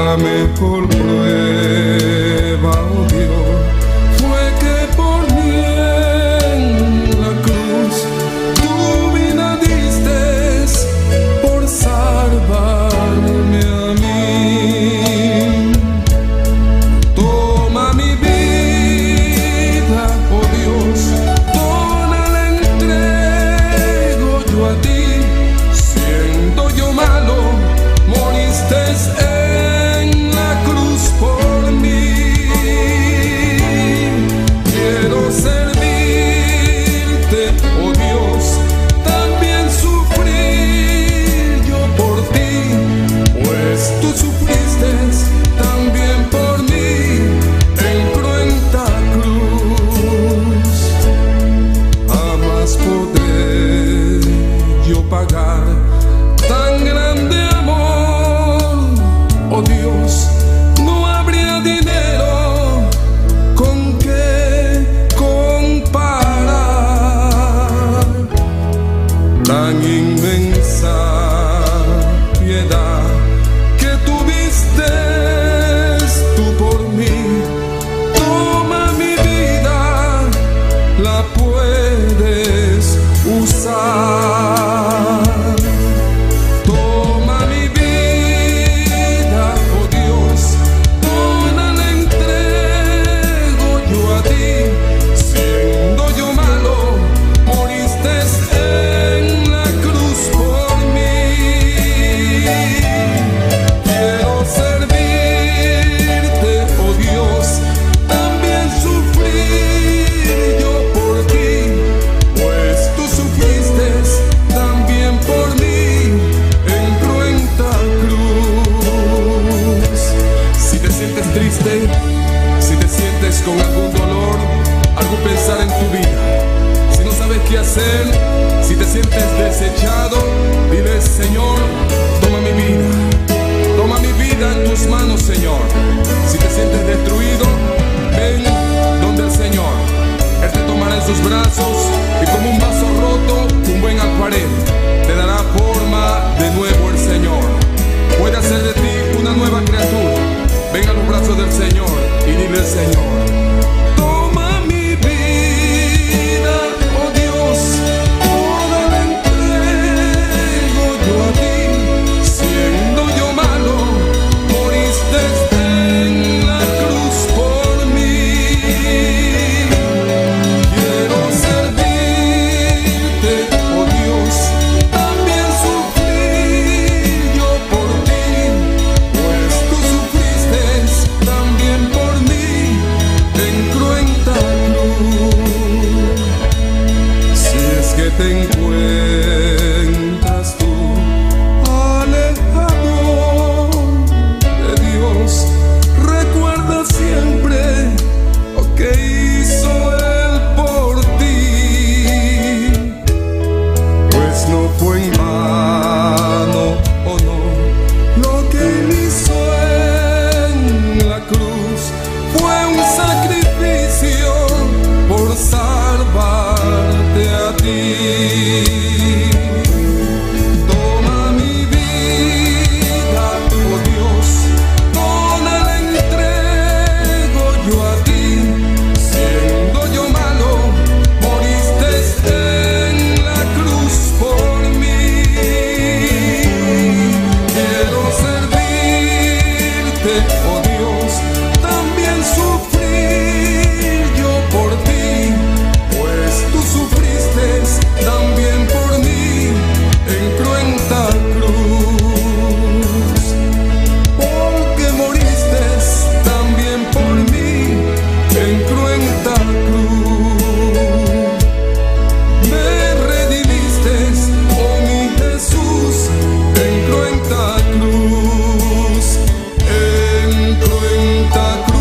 la mejor prueba, oh Dios, fue que por mí en la cruz tu vida diste por salvarme a mí. Toma mi vida, oh Dios, toda la entrego yo a ti. Siendo yo malo, moriste en la cruz por mí. Quiero servirte, oh Dios, también sufrir yo por ti, pues tú sufriste también por mí en cruenta cruz. Jamás podré yo pagar tan grande amor, oh Dios, no habría dinero con que comparar tan inmensa piedad que tuviste tú por mí. Toma mi vida, la puedes usar. Toma mi vida, oh Dios, toda la entrego yo a ti. Siendo yo malo, moriste en la cruz por mí. Quiero servirte, oh Dios, también sufrir yo por ti, pues tú sufriste también por mí en cruenta cruz. Si te sientes triste, si te sientes con algún dolor, algún pensar en tu vida, si no sabes qué hacer, si te sientes desechado, dile: Señor, toma mi vida en tus manos, Señor. Si te sientes destruido, ven donde el Señor. Él te tomará en sus brazos y como un vaso roto, un buen acuarel, te dará forma de nuevo el Señor. Puede hacer de ti una nueva criatura. Ven a los brazos del Señor y dile: Señor, toma mi vida, oh Dios, toda la entrego yo a ti. Siendo yo malo, moriste en la cruz por mí. Quiero servirte, oh Dios, también sufrir yo por ti, pues tú sufriste también por mí en cruenta cruz. Si es que te encuentras tú alejado de Dios, recuerda siempre lo que hizo Él por ti, pues no fue en vano, oh no, lo que Él hizo en la cruz fue un sacrificio por salvarte a ti. Toma mi vida, oh Dios, toda la entrego yo a ti. Siendo yo malo, moriste en la cruz por mí. Quiero servirte, oh Dios, también sufrir yo por ti, pues tú sufriste también por mí en cruenta cruz. Porque moriste también por mí en cruenta cruz. Me redimiste, oh mi Jesús, en cruenta cruz, en cruenta cruz.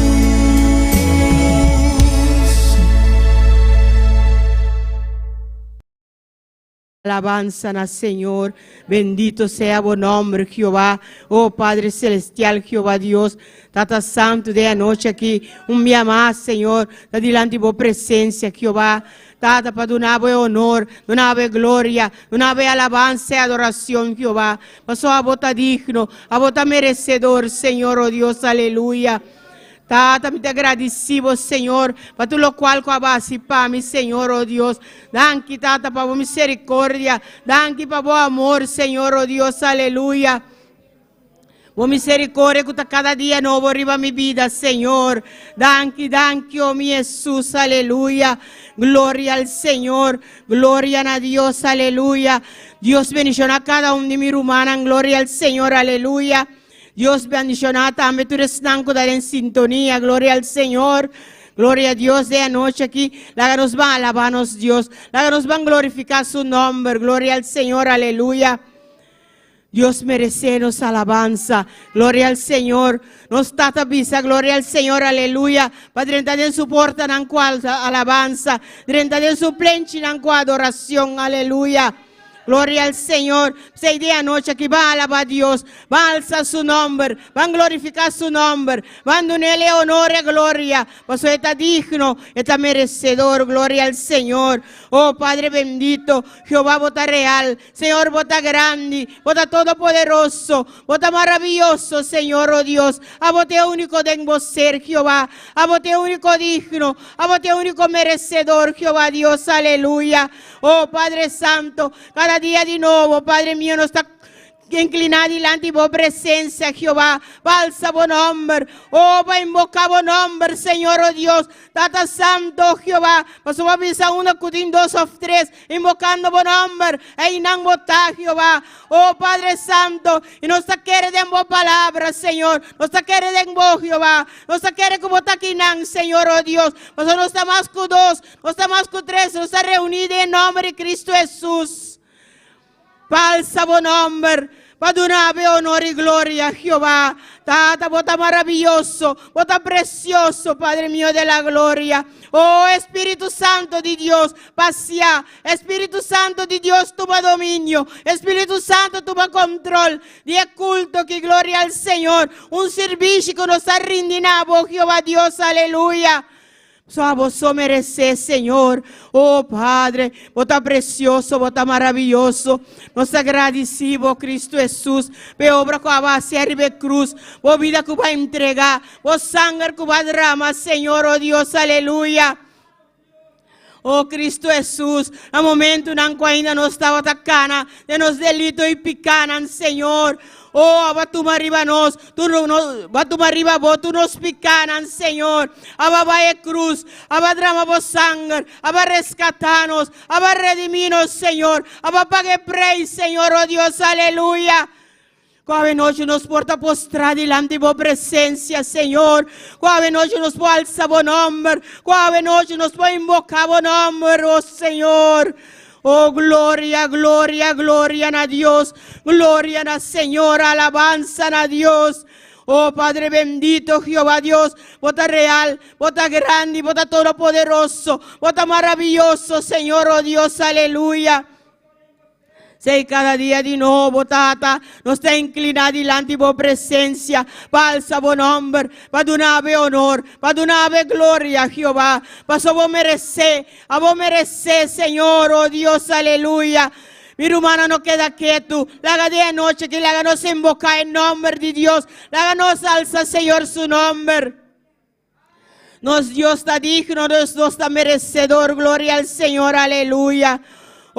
Alabanza al Señor, bendito sea tu nombre, Jehová. Oh Padre Celestial, Jehová Dios, Tata Santo, de noche aqui, día más, Señor, delante de tu presencia, Jehová. Tata, para donave honor, donave gloria, donave alabanza y adoración, Jehová. Pasó a vota digno, a vota merecedor, Señor, oh Dios, aleluya. Tata, me te agradecemos, Señor, para tu lo cual coabasi para mi Señor, oh Dios. Danke, Tata, para tu misericordia. Danke, para tu amor, Señor, oh Dios, aleluya. Oh misericordia que cada día nuevo arriba mi vida, Señor. Danke, danke, oh mi Jesús, aleluya. Gloria al Señor, gloria a Dios, aleluya. Dios bendición a cada uno de mi hermana, gloria al Señor, aleluya. Dios bendicionado también, tú eres nanco dar en sintonía, gloria al Señor. Gloria a Dios de anoche aquí, la que nos va a alabarnos Dios, la que nos va a glorificar su nombre, gloria al Señor, aleluya. Dios merece nuestra alabanza, gloria al Señor, nos tata visa, gloria al Señor, aleluya. Padre, en su porta, en cual alabanza, en su plenchi, en cual adoración, aleluya. Gloria al Señor. Sei de anoche que va a alabar a Dios, va a alzar su nombre, va a glorificar su nombre, va a darle honor y gloria. Pues está digno, está merecedor. Gloria al Señor. Oh Padre bendito, Jehová vota real, Señor vota grande, vota todopoderoso, vota maravilloso, Señor, oh Dios. A vote único de vos ser, Jehová. A vote único digno, a vote único merecedor, Jehová Dios, aleluya. Oh Padre Santo, cada día de nuevo, Padre mío, nos está inclinado delante de vos presencia, Jehová. Va a alzar vos nombre, oh, va a invocar vos nombre, Señor, oh Dios. Tata Santo, Jehová. Pasó a pensar uno, cutín, dos o tres, invocando vos nombre, e inan votar, Jehová. Oh, Padre Santo, y nos quiere de vos palabras, Señor. Nos quiere de vos, Jehová. Nos quiere como taquinan, Señor, oh Dios. Pasó no está más que dos, no está más que tres, nos está reunido en nombre de Cristo Jesús. Palsa vos nombre, para donarle honor y gloria, Jehová. Tata, vota maravilloso, vota precioso, Padre mío de la gloria. Oh, Espíritu Santo de Dios, pasea. Espíritu Santo de Dios, toma dominio. Espíritu Santo, toma control. De culto, que gloria al Señor. Un servicio que nos ha rindido, Jehová Dios, aleluya. Só vos mereces, Señor. Oh Padre, vos está precioso, vos está maravilloso. Nos agradecemos, Cristo Jesús, por obra que va a hacer de cruz, por vida que va a entregar, por sangre que va a derramar, Señor, oh Dios, aleluya. Oh Cristo Jesús, a momento en que ainda não estava atacando de nos delitos e picanan, Senhor. Oh, abatuma arriba nós, abatuma arriba vos, tu nos picanan, Senhor. Ababae cruz, abadrama vos sangue, abarrescatanos, abarrediminos, Senhor. Abapague prei, Senhor, oh Dios, aleluya. Qual noite nos porta postrar delante de vos presencia, Senhor. Qual noite nos pode alçar o nome. Qual noite nos pode invocar o nome, oh Senhor. Oh, gloria, gloria, gloria a Dios. Gloria a Señor, alabanza a Dios. Oh, Padre bendito, Jehová Dios. Vota real, vota grande, vota todopoderoso, vota maravilloso, Señor, oh Dios, aleluya. Sei cada dia de novo, Tata, nos está inclinado delante de vos presencia, para alçar vos nombre, para dar-vos honor, para dar-vos glória, Jehová, para vos merecer, Senhor, oh Deus, aleluia. Mi hermana no queda quieto, la de anoche que la nos invocar en nombre de Dios, la nos alza, Señor, su nombre. Nos Dios está digno, Dios está merecedor, gloria al Señor, aleluya.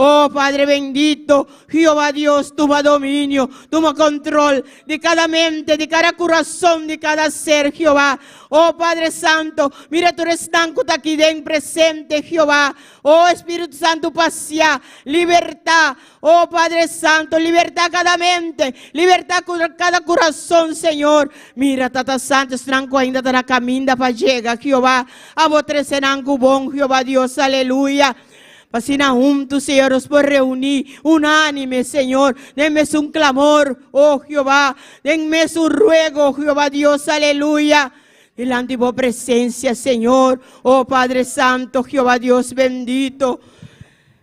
Oh Padre bendito, Jehová Dios, toma dominio, toma control de cada mente, de cada corazón, de cada ser, Jehová. Oh Padre Santo, mira tu restanco aquí den presente, Jehová. Oh Espíritu Santo, pasea, libertad. Oh Padre Santo, libertad cada mente, libertad cada corazón, Señor. Mira, Tata Santo, estranco ainda está na caminda para llegar, Jehová. A vos trecenanco bom, Jehová Dios, aleluya. Pasina juntos, Señor, nos puede reunir unánime, Señor. Denme un clamor, oh Jehová. Denme un ruego, Jehová Dios, aleluya. Delante de vos presencia, Señor. Oh Padre Santo, Jehová Dios bendito.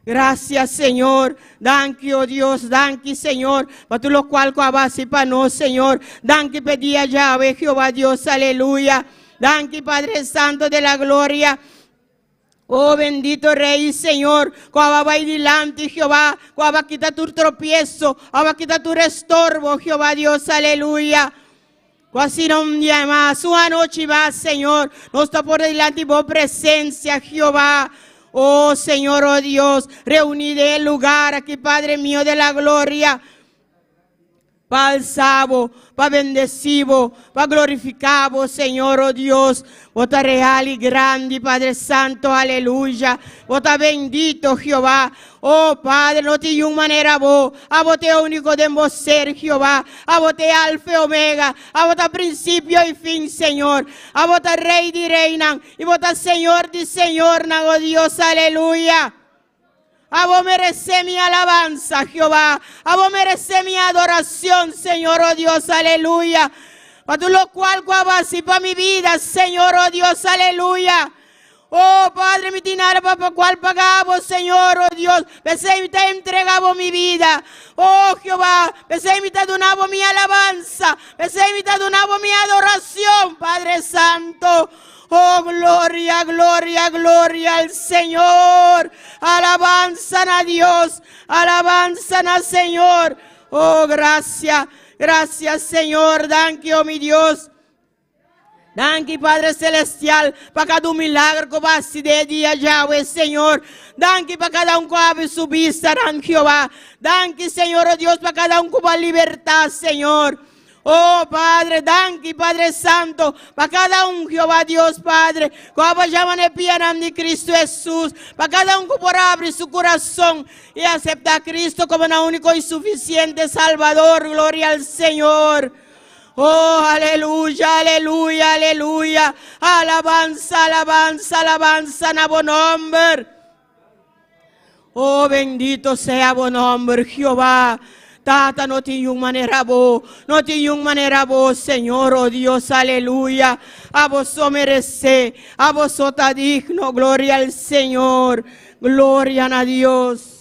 Gracias, Señor. Danke, oh Dios. Danke, Señor. Para tu lo cual coabase para nos, Señor. Danke, pedí a Yahweh, Jehová Dios, aleluya. Danke, Padre Santo de la gloria. Oh bendito Rey y Señor, cuando va a ir delante, Jehová, cuando va a quitar tu tropiezo, cuando va a quitar tu restorbo, Jehová Dios, aleluya. Así no un día más, una noche más, Señor, nos está por delante y por presencia, Jehová. Oh Señor, oh Dios, reunide el lugar aquí, Padre mío de la gloria. Pa alzavo, pa bendecivo, pa glorificavo, Señor, oh Dios. Vota real y grande, Padre Santo, aleluya. Vota bendito, Jehová. Oh Padre, no te un manera vos. A vos te único de vos ser, Jehová. A vos te alfa y omega. A vos te principio y fin, Señor. A vos te rey de reina. Y vos te Señor de Señor, oh Dios, aleluya. A vos merece mi alabanza, Jehová. A vos merece mi adoración, Señor, oh Dios, aleluya. Para tú lo cual así para mi vida, Señor, oh Dios, aleluya. Oh Padre, mi dinero para cual pagamos, Señor, oh Dios. Pensé y te entregamos mi vida. Oh Jehová, pensé y te donamos mi alabanza. Pensé y te donamos mi adoración, Padre Santo. Oh, gloria, gloria, gloria al Señor. Alabanza a Dios. Alabanza al Señor. Oh, gracias. Gracias, Señor. Danke, oh mi Dios. Danke, Padre Celestial, para cada milagro que va a ser de día, Yahweh, Señor. Danke para cada que abre su vista, Jehová. Danke, Señor, oh Dios, para cada que va a libertad, Señor. Oh Padre, danke Padre Santo, para cada Jehová Dios Padre, como llaman el piano de Cristo Jesús, para cada que por abrir su corazón y aceptar a Cristo como el único y suficiente Salvador, gloria al Señor. Oh, aleluya, aleluya, aleluya, alabanza, alabanza, alabanza, en buen nombre. Oh, bendito sea buen nombre, Jehová. Tata, no tiene manera vos, no tiene manera vos, Señor, oh Dios, aleluya. A vos merece, a vos está digno, gloria al Señor, gloria a Dios.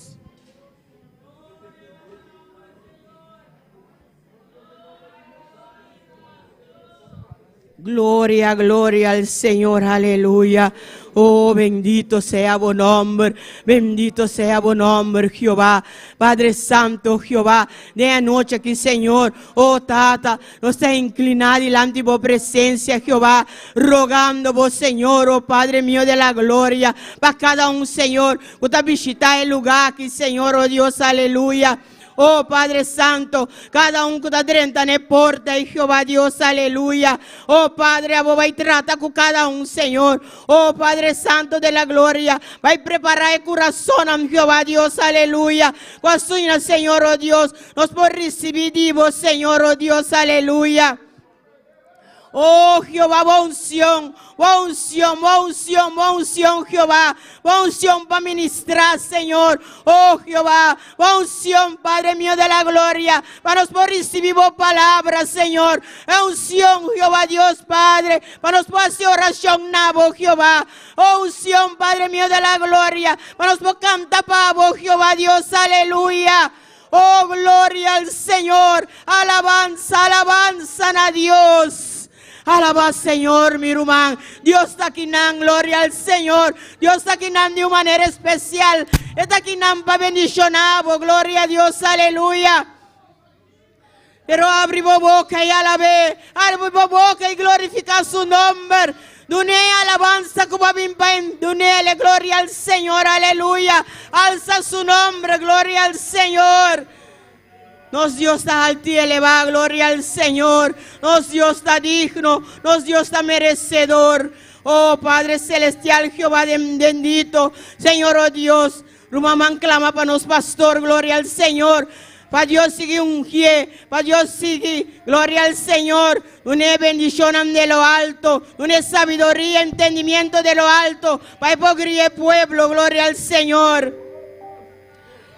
Gloria, gloria al Señor, aleluya. Oh, bendito sea buen nombre, bendito sea buen nombre, Jehová. Padre Santo, Jehová, de anoche aquí, Señor, oh Tata, nos está inclinado delante de vos presencia, Jehová, rogando vos, Señor, oh Padre mío de la gloria, para cada Señor, que visita el lugar aquí, Señor, oh Dios, aleluya. Oh Padre Santo, cada que está dentro en la puerta, y Jehová Dios, aleluya. Oh Padre, vos vais a tratar con cada Señor. Oh Padre Santo de la gloria, vais a preparar el corazón, Jehová Dios, aleluya. Cuando Señor, oh Dios, nos por recibir de vos, Señor, oh Dios, aleluya. Oh Jehová, unción, unción, unción, unción, Jehová, unción para ministrar, Señor. Oh Jehová, unción, Padre mío de la gloria, para nos por recibir vos palabras, Señor. Unción, Jehová Dios, Padre, para nos por hacer oración, nabo, Jehová. Unción, Padre mío de la gloria, para nos por cantar para vos, Jehová Dios, aleluya. Oh, gloria al Señor, alabanza, alabanza a Dios. Alaba Señor, mi hermano. Dios está aquí, gloria al Señor. Dios está aquí de una manera especial. Está aquí para bendicionar, gloria a Dios, aleluya. Pero abre boca y alabe. Abre boca y glorifica su nombre. Dune alabanza como bimbain. Dune gloria al Señor, aleluya. Alza su nombre, gloria al Señor. Nos Dios está alto y elevado, gloria al Señor. Nos Dios está digno, nos Dios está merecedor. Oh Padre Celestial, Jehová bendito, Señor, oh Dios. Rumamán clama para nos, pastor, gloria al Señor. Para Dios sigue ungir, para Dios sigue, gloria al Señor. Una bendición de lo alto, una sabiduría, entendimiento de lo alto. Para el pueblo, gloria al Señor.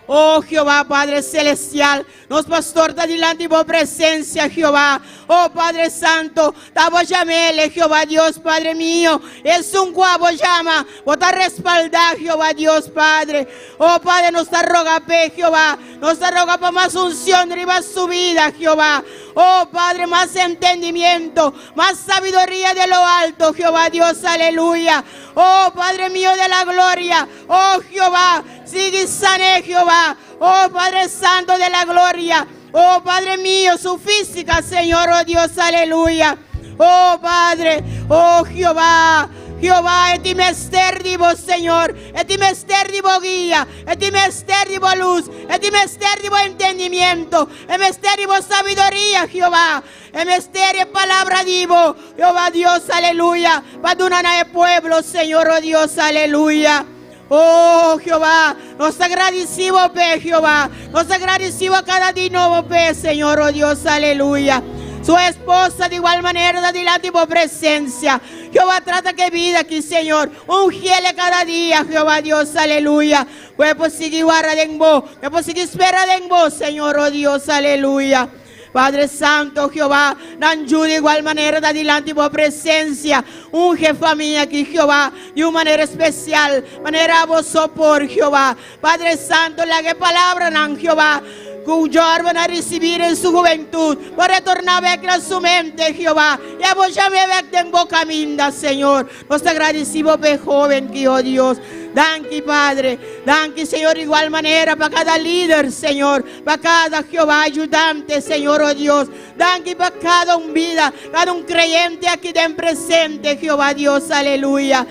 Oh Jehová, Padre Celestial, nos pastorta delante de tu presencia, Jehová. Oh Padre Santo, tabo llamele, Jehová Dios, Padre mío. Es un guabo llama, vota respaldar, Jehová Dios, Padre. Oh Padre, nos te roga, Jehová. Nos te roga para más unción, arriba su vida, Jehová. Oh Padre, más entendimiento, más sabiduría de lo alto, Jehová Dios, aleluya. Oh Padre mío de la gloria, oh Jehová, sigue y sane, Jehová. Oh Padre Santo de la gloria, oh Padre mío, su física, Señor, oh Dios, aleluya. Oh Padre, oh Jehová. Jehová, es ti mester divo, Señor, es ti mester divo guía, es ti mester divo luz, es ti mester divo entendimiento, es mester divo sabiduría, Jehová, es mester palabra divo, Jehová Dios, aleluya, para el pueblo, Señor, oh Dios, aleluya. Oh Jehová, nos agradecimos, Jehová, nos agradecimos cada día nuevo, Señor, oh Dios, aleluya. Su esposa de igual manera delante de tu presencia. Jehová, trata que vida aquí, Señor. Ungele cada día, Jehová Dios, aleluya. Puedes seguir guardando en vos, puedes seguir esperando en vos, Señor, oh Dios, aleluya. Padre Santo, Jehová, dan ayuda de igual manera delante de tu presencia. Unge familia aquí, Jehová, de una manera especial, manera vos sopor, Jehová. Padre Santo, la que palabra, Jehová, cuyo van a recibir en su juventud, por retornar a su mente, Jehová, y a vos ya me en boca minda, Señor. Nos agradecimos, joven, que oh Dios. Danke, Padre, danke, Señor, igual manera para cada líder, Señor, para cada Jehová ayudante, Señor, oh Dios. Danke para cada un vida, cada un creyente aquí den presente, Jehová Dios, aleluya.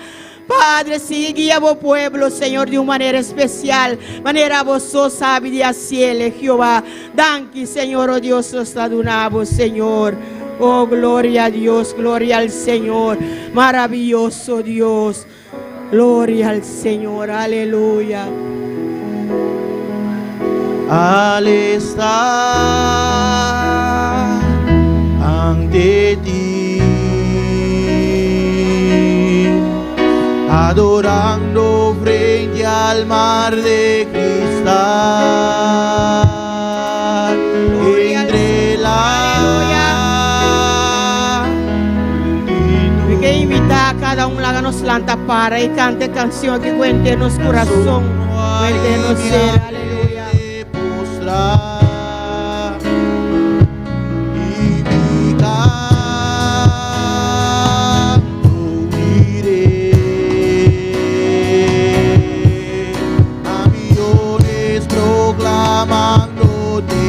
Padre, sigue guía a vos pueblo, Señor, de una manera especial, manera vos sabe de cielo, Jehová. Danke, Señor, oh Dios, os adoramos, Señor. Oh, gloria a Dios, gloria al Señor, maravilloso Dios. Gloria al Señor, aleluya. Al estar ante ti, adorando frente al mar de cristal, Gloria entre la que invita a cada uno, háganos lanta para y cante canción que cuéntenos corazón, cuéntenos ser, aleluya. Y mi canto uniré a millones proclamando te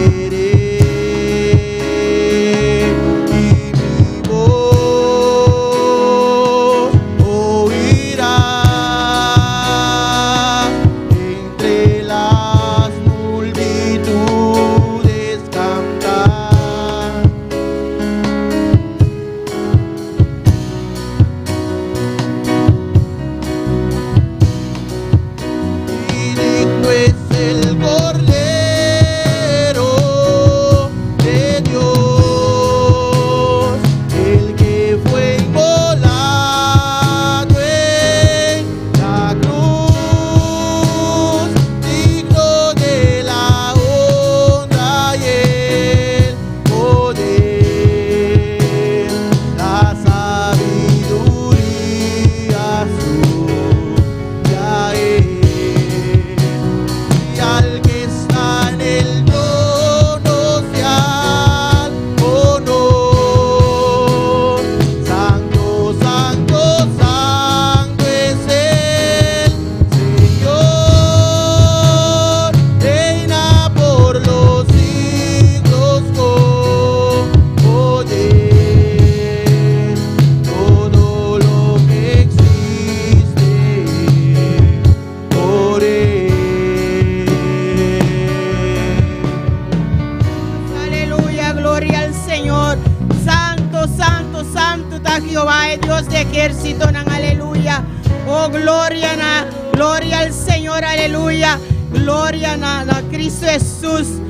Gloria al Señor, aleluya. Gloria a Cristo Jesús.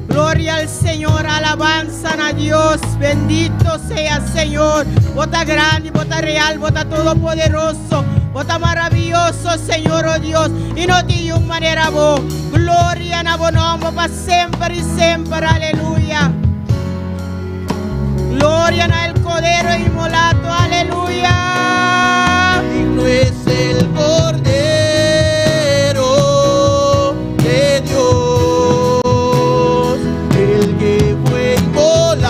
Gloria al Señor, alabanza a Dios. Bendito sea Señor. Bota grande, bota real, bota todopoderoso, bota maravilloso, Señor, oh Dios. Y no de una manera vos. Gloria gloria na bonombo para siempre y siempre, aleluya. Gloria na el Cordero inmolato, aleluya. Digno es el Cordero de Dios, el que fue inmolado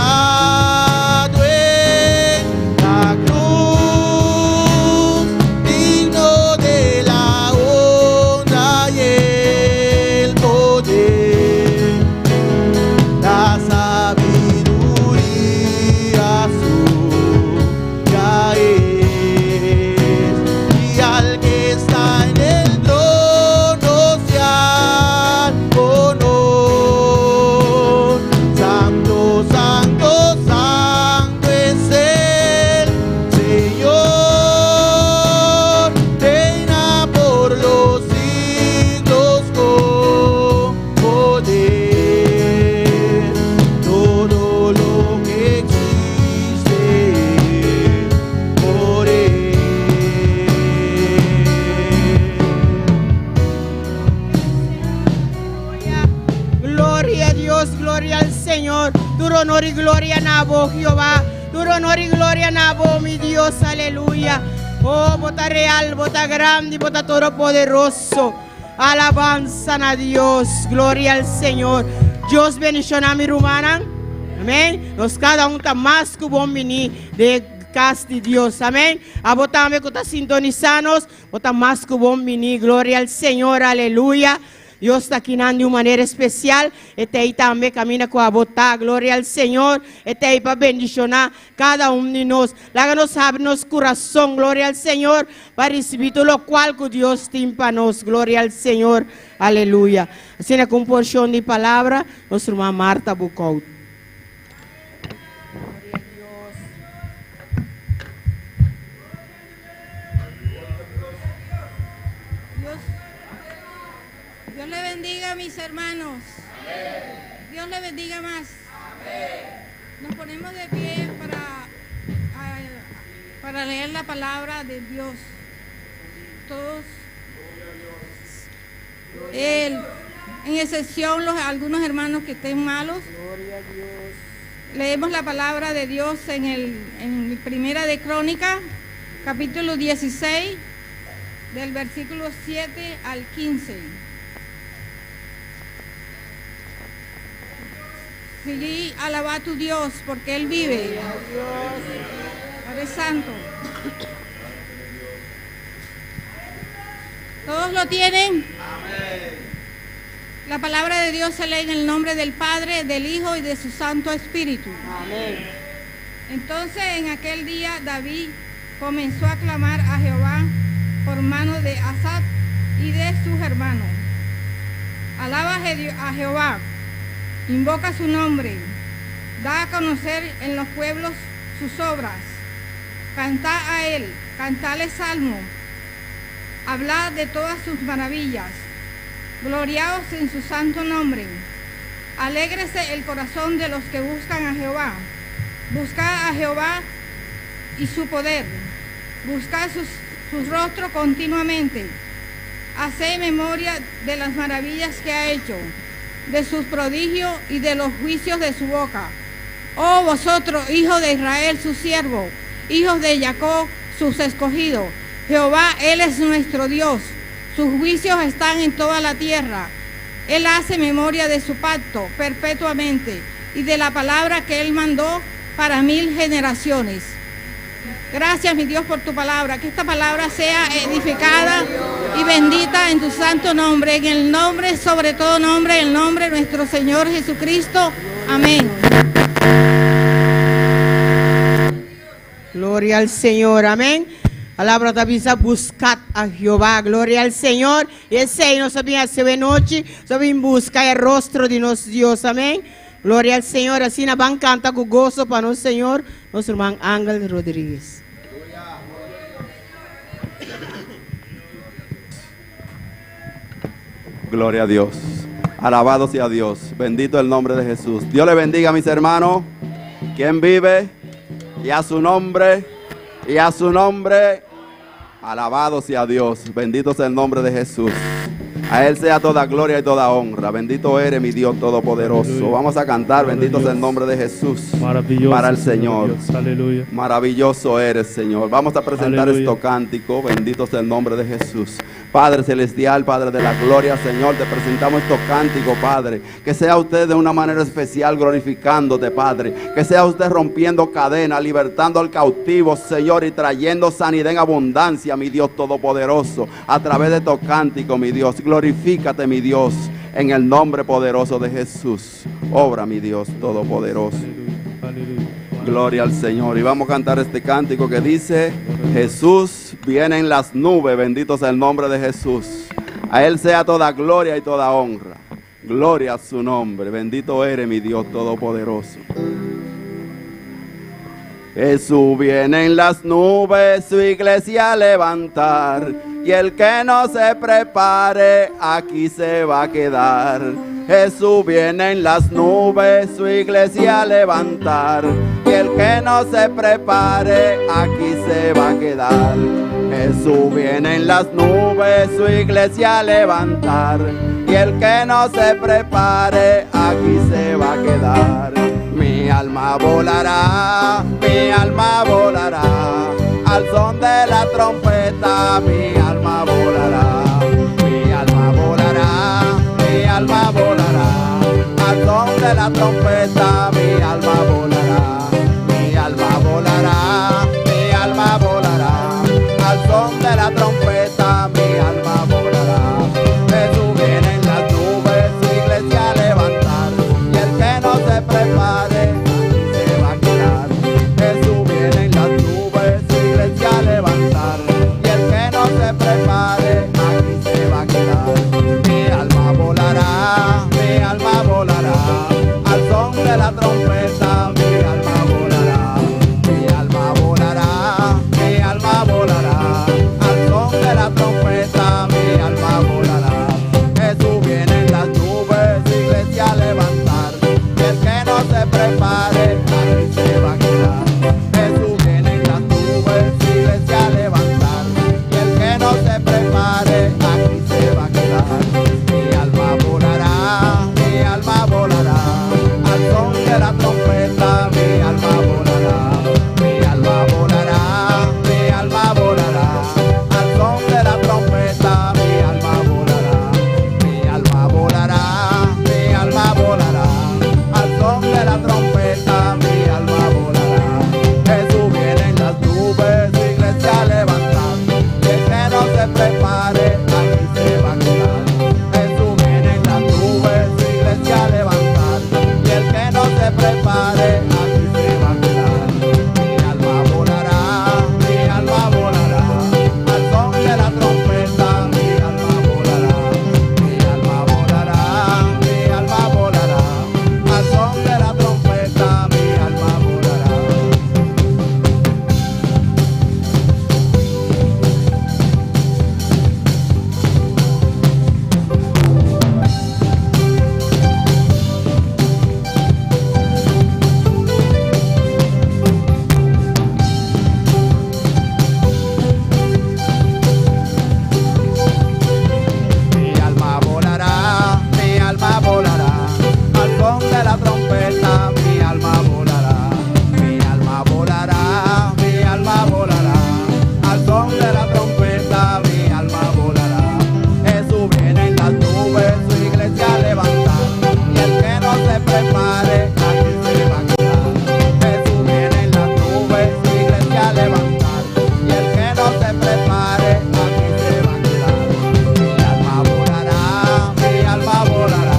en la cruz, digno de la honra y el poder, la sabiduría suya es. Y al que está en el trono sea honor. Santo, santo, santo es el Señor, reina por los siglos con poder. Todo lo que existe por él. Gloria a Dios, gloria al Señor. Tu honor y gloria nabo, Jehová. Tu honor y gloria nabo, mi Dios, aleluya. Oh, bota real, bota grande, bota todopoderoso. Alabanza a Dios, gloria al Señor. Dios bendiga a mi hermana. Amén. Nos cada uno está más que buen mini de casa de Dios. Amén. A botarme que está sintonizados, bota más que buen mini. Gloria al Señor, aleluya. Dios está aquí de una manera especial. Este ahí también camina con a botar. Gloria al Señor. Este ahí para bendicionar cada uno de nosotros. Láganos abrirnos corazón. Gloria al Señor. Para recibir todo lo cual que Dios tiene para nosotros. Gloria al Señor. Aleluya. Así es con porción de palabra. Nuestra hermana Marta Bucaut. Dios le bendiga, mis hermanos. Dios le bendiga más. Nos ponemos de pie para leer la palabra de Dios. Todos, en excepción algunos hermanos que estén malos. Leemos la palabra de Dios en Primera de Crónica, capítulo 16, del versículo 7 al 15. Sí, alaba a tu Dios porque Él vive. Padre Santo. ¿Todos lo tienen? La palabra de Dios se lee en el nombre del Padre, del Hijo y de su Santo Espíritu. Amén. Entonces en aquel día David comenzó a clamar a Jehová por mano de Asaf y de sus hermanos. Alaba a Jehová. Invoca su nombre, da a conocer en los pueblos sus obras, cantad a él, cantadle salmo, hablad de todas sus maravillas, gloriaos en su santo nombre, alégrese el corazón de los que buscan a Jehová, buscad a Jehová y su poder, buscad sus rostros continuamente, haced memoria de las maravillas que ha hecho, de sus prodigios y de los juicios de su boca. Oh vosotros, hijos de Israel, su siervo, hijos de Jacob, sus escogidos. Jehová, Él es nuestro Dios. Sus juicios están en toda la tierra. Él hace memoria de su pacto perpetuamente y de la palabra que Él mandó para 1000 generaciones. Gracias, mi Dios, por tu palabra. Que esta palabra sea edificada y bendita en tu santo nombre, en el nombre, sobre todo nombre, el nombre de nuestro Señor Jesucristo. Amén. Gloria al Señor, amén. Palabra también buscar a Jehová, gloria al Señor. Y ese no sabía hacer noche, sabía buscar el rostro de nuestro Dios, amén. Gloria al Señor, así nos van a cantar con gozo para nuestro Señor, nuestro hermano Ángel Rodríguez. Gloria a Dios. Alabado sea Dios. Bendito el nombre de Jesús. Dios le bendiga, mis hermanos. ¿Quién vive? Y a su nombre. Y a su nombre. Alabado sea Dios. Bendito sea el nombre de Jesús. A Él sea toda gloria y toda honra. Bendito eres, mi Dios todopoderoso. Aleluya. Vamos a cantar, Gloria a bendito sea el Dios. nombre de Jesús. Maravilloso. Para el Señor. Dios. Aleluya. Maravilloso eres, Señor. Vamos a presentar Aleluya. este cántico. Bendito sea el nombre de Jesús. Padre celestial, Padre de la gloria, Señor, te presentamos estos cánticos, Padre. Que sea usted de una manera especial glorificándote, Padre. Que sea usted rompiendo cadenas, libertando al cautivo, Señor, y trayendo sanidad en abundancia, mi Dios todopoderoso. A través de estos cánticos, mi Dios. Glorifícate, mi Dios, en el nombre poderoso de Jesús. Obra, mi Dios todopoderoso. Aleluya. Aleluya. Gloria al Señor. Y vamos a cantar este cántico que dice: Jesús viene en las nubes. Bendito sea el nombre de Jesús. A Él sea toda gloria y toda honra. Gloria a su nombre. Bendito eres, mi Dios todopoderoso. Jesús viene en las nubes, su iglesia a levantar. Y el que no se prepare, aquí se va a quedar. Jesús viene en las nubes, su iglesia a levantar. Y el que no se prepare, aquí se va a quedar. Jesús viene en las nubes, su iglesia a levantar. Y el que no se prepare, aquí se va a quedar. Mi alma volará, mi alma volará. Al son de la trompeta, mi alma volará. Mi alma volará, mi alma volará. Al son de la trompeta, mi alma volará. Mi alma volará, mi alma volará. Al son de la trompeta, mi alma volará. Jesús viene en las nubes, su iglesia a levantar. Y el que no se prepare, aquí se va a quedar. Jesús viene en las nubes, su iglesia a levantar. Y el que no se prepare, aquí se va a quedar. Mi alma volará, mi alma volará. Al son de la trompeta, mi alma volará. Mi alma volará, mi alma volará. Al son de la trompeta, mi alma volará. Jesús viene en las nubes, su iglesia a levantar. Y el que no se prepare, aquí se va a quedar. Jesús viene en las nubes, su iglesia a levantar. Y el que no se prepare, aquí se va a quedar. Mi alma volará, mi alma volará. Al son de la trompeta, mi alma volará. Mi alma volará, mi alma volará. Al son de la trompeta, mi alma volará. Mi alma volará, mi alma volará. Al son de la trompeta, mi alma volará. Jesús viene en las nubes, su iglesia a levantar. Y el que no se prepare, aquí se va a quedar. Jesús viene en las nubes, su iglesia a levantar. Y el que no se prepare, aquí se va a quedar. Mi alma volará, mi alma volará. Al son de la trompeta, mi alma volará. Mi alma volará, mi alma volará. Al son de la trompeta, mi alma volará. Mi alma volará, mi alma volará. Al son de la trompeta, mi alma volará. Mi alma volará, mi alma volará. Al son de la trompeta, mi alma volará. Jesús viene en las nubes, su iglesia a levantar. Y el que no se prepare, aquí se va a quedar. Jesús viene en las nubes, su iglesia a levantar. Y el que no se prepare, aquí se va a quedar. Mi alma volará, mi alma volará.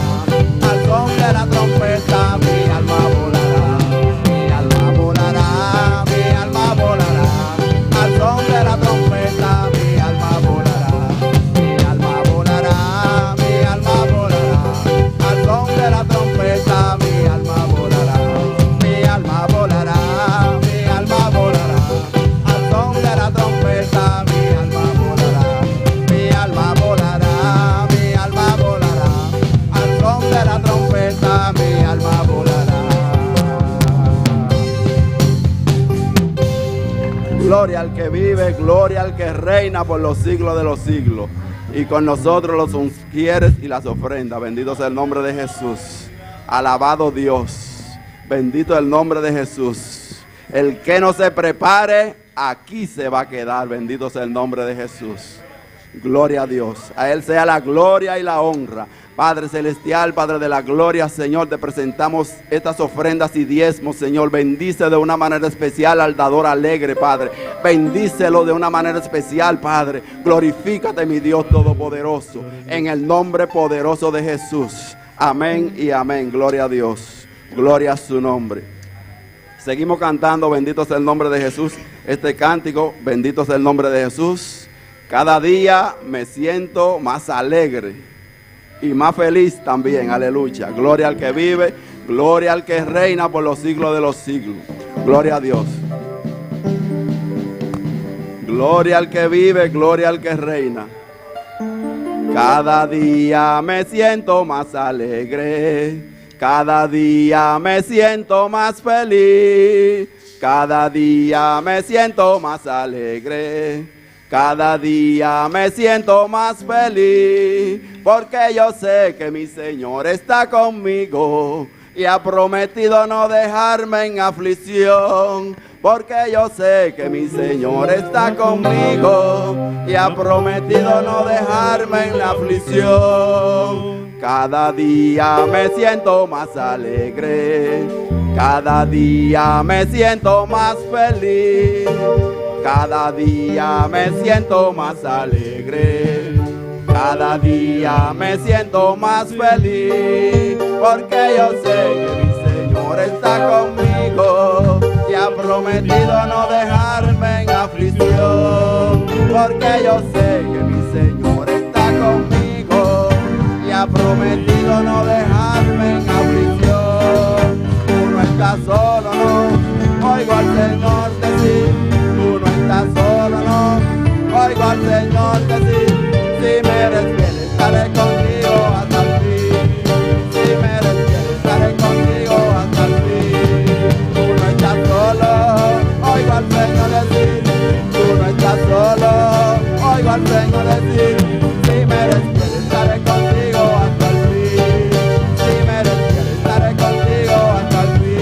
Al son de la trompeta, mi alma volará. Mi alma volará, mi alma volará. Al son de la trompeta, mi alma volará. Mi alma volará, mi alma volará. Al son de la trompeta, mi alma volará. Mi alma volará, mi alma volará. Al son de la trompeta, mi alma volará. Mi alma volará, mi alma volará. Al son de la trompeta, mi alma volará. Gloria al que vive, gloria al que reina por los siglos de los siglos. y con nosotros los ungieres y las ofrendas. Bendito sea el nombre de Jesús. Alabado Dios. Bendito el nombre de Jesús. El que no se prepare, aquí se va a quedar. Bendito sea el nombre de Jesús. Gloria a Dios. A Él sea la gloria y la honra. Padre celestial, Padre de la gloria, Señor, te presentamos estas ofrendas y diezmos, Señor. Bendice de una manera especial al dador alegre, Padre. Bendícelo de una manera especial, Padre. Glorifícate, mi Dios todopoderoso, en el nombre poderoso de Jesús. Amén y amén. Gloria a Dios. Gloria a su nombre. Seguimos cantando, bendito sea el nombre de Jesús. Este cántico, bendito sea el nombre de Jesús. Cada día me siento más alegre y más feliz también, aleluya. Gloria al que vive, gloria al que reina por los siglos de los siglos. Gloria a Dios. Gloria al que vive, gloria al que reina. Cada día me siento más alegre, cada día me siento más feliz, cada día me siento más alegre. Cada día me siento más feliz, porque yo sé que mi Señor está conmigo y ha prometido no dejarme en aflicción. Porque yo sé que mi Señor está conmigo y ha prometido no dejarme en la aflicción. Cada día me siento más alegre, cada día me siento más feliz. Cada día me siento más alegre, cada día me siento más feliz, porque yo sé que mi Señor está conmigo y ha prometido no dejarme en aflicción. Porque yo sé que mi Señor está conmigo y ha prometido no dejarme en aflicción. Tú no estás solo, no, oigo al Señor decir. Tú no estás solo, no, oigo al Señor decir, si me eres fiel estaré contigo hasta el fin, si me eres fiel estaré contigo hasta el fin. Tú no estás solo, oigo al Señor decir, tú no estás solo, oigo al Señor decir, si me eres fiel estaré contigo hasta el fin, si me eres fiel estaré contigo hasta el fin.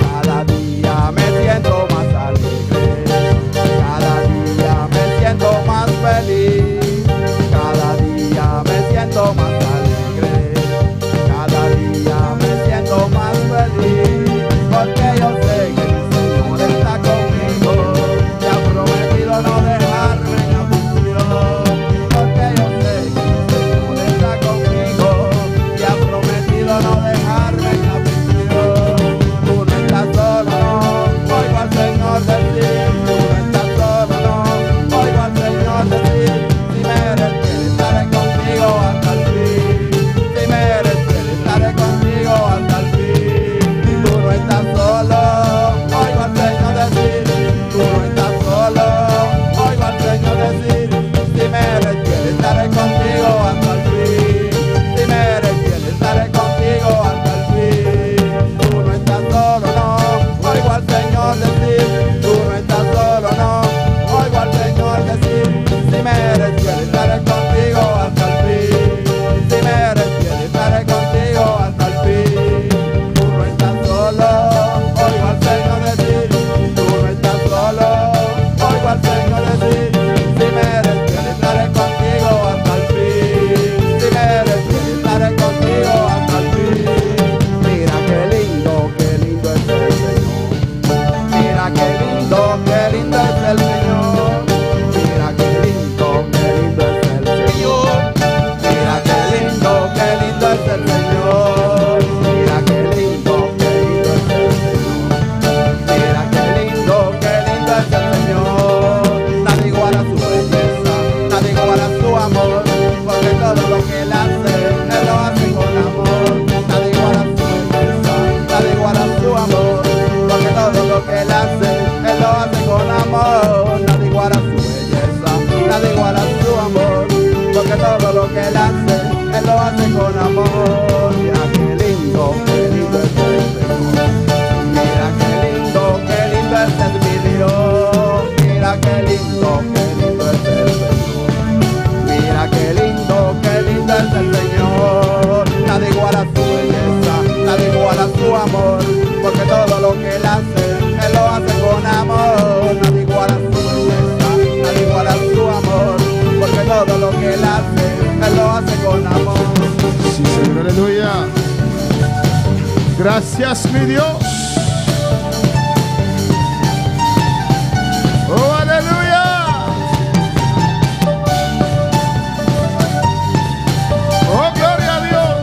Cada día me siento más alegre, cada día me siento más feliz, cada día me siento más alegre, cada día me siento más feliz, porque yo sé que mi Señor está conmigo y ha prometido no dejarme en aflicción. Porque yo sé que mi Señor está conmigo y ha prometido no dejarme en aflicción. Tú no estás solo, no, oigo al Señor decir, tú no estás solo, no, oigo al Señor decir, si me eres fiel estaré contigo hasta el fin, si me eres fiel estaré contigo hasta el fin. Tú no estás solo, oigo al Señor decir, tú no estás solo, oigo al Señor decir, si me eres fiel estaré contigo hasta el fin, si me eres fiel estaré contigo hasta el fin. Tú no estás solo, no, oigo al Señor decir, tú no estás solo, no, oigo al Señor decir, si me eres fiel estaré contigo hasta el fin, si me eres fiel estaré contigo hasta el fin. Tú no estás solo, oigo al Señor decir, tú no estás solo, oigo al Señor decir, si me eres fiel estaré contigo hasta el fin, si me eres fiel estaré contigo hasta el fin. Mira qué lindo es el Señor, mira qué lindo es el Señor, mira qué lindo es el Señor, mira qué lindo es el Señor, mira qué lindo es el Señor, mira qué lindo es el Señor. Nadie iguala su belleza, nadie iguala su amor, porque todo lo que Él lo hace con amor. Nadie iguala su belleza, nadie iguala su amor, porque todo lo que Él lo hace con amor. Nadie iguala su belleza, nadie iguala su amor, porque todo lo que Él lo hace con amor. Mira qué lindo es el Señor, mira qué lindo es mi Dios, mira qué lindo es el Señor, mira Gracias, mi Dios. Oh, aleluya. Oh, gloria a Dios.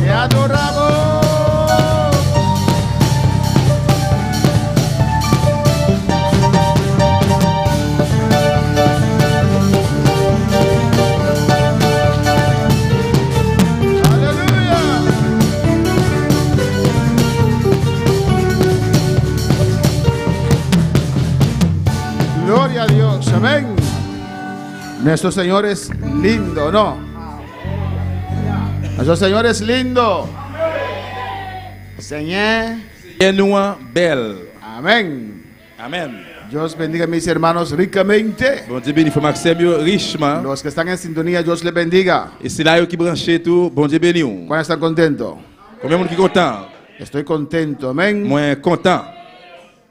Te adoramos. Gloria a Dios, amén. Nuestro Señor es lindo, ¿no? Nuestro Señor es lindo. Señor. Seigneur belle. Amén. Amen. Dios bendiga a mis hermanos ricamente. Bon Dieu bénit frère Maxime yo richement. Los que están en sintonía, Dios les bendiga. Et c'est là qui branché tout, bon Dieu bénit ou. ¿Cuántos están contentos? Combien de monde qui content? Estoy contento, amén. Moi content.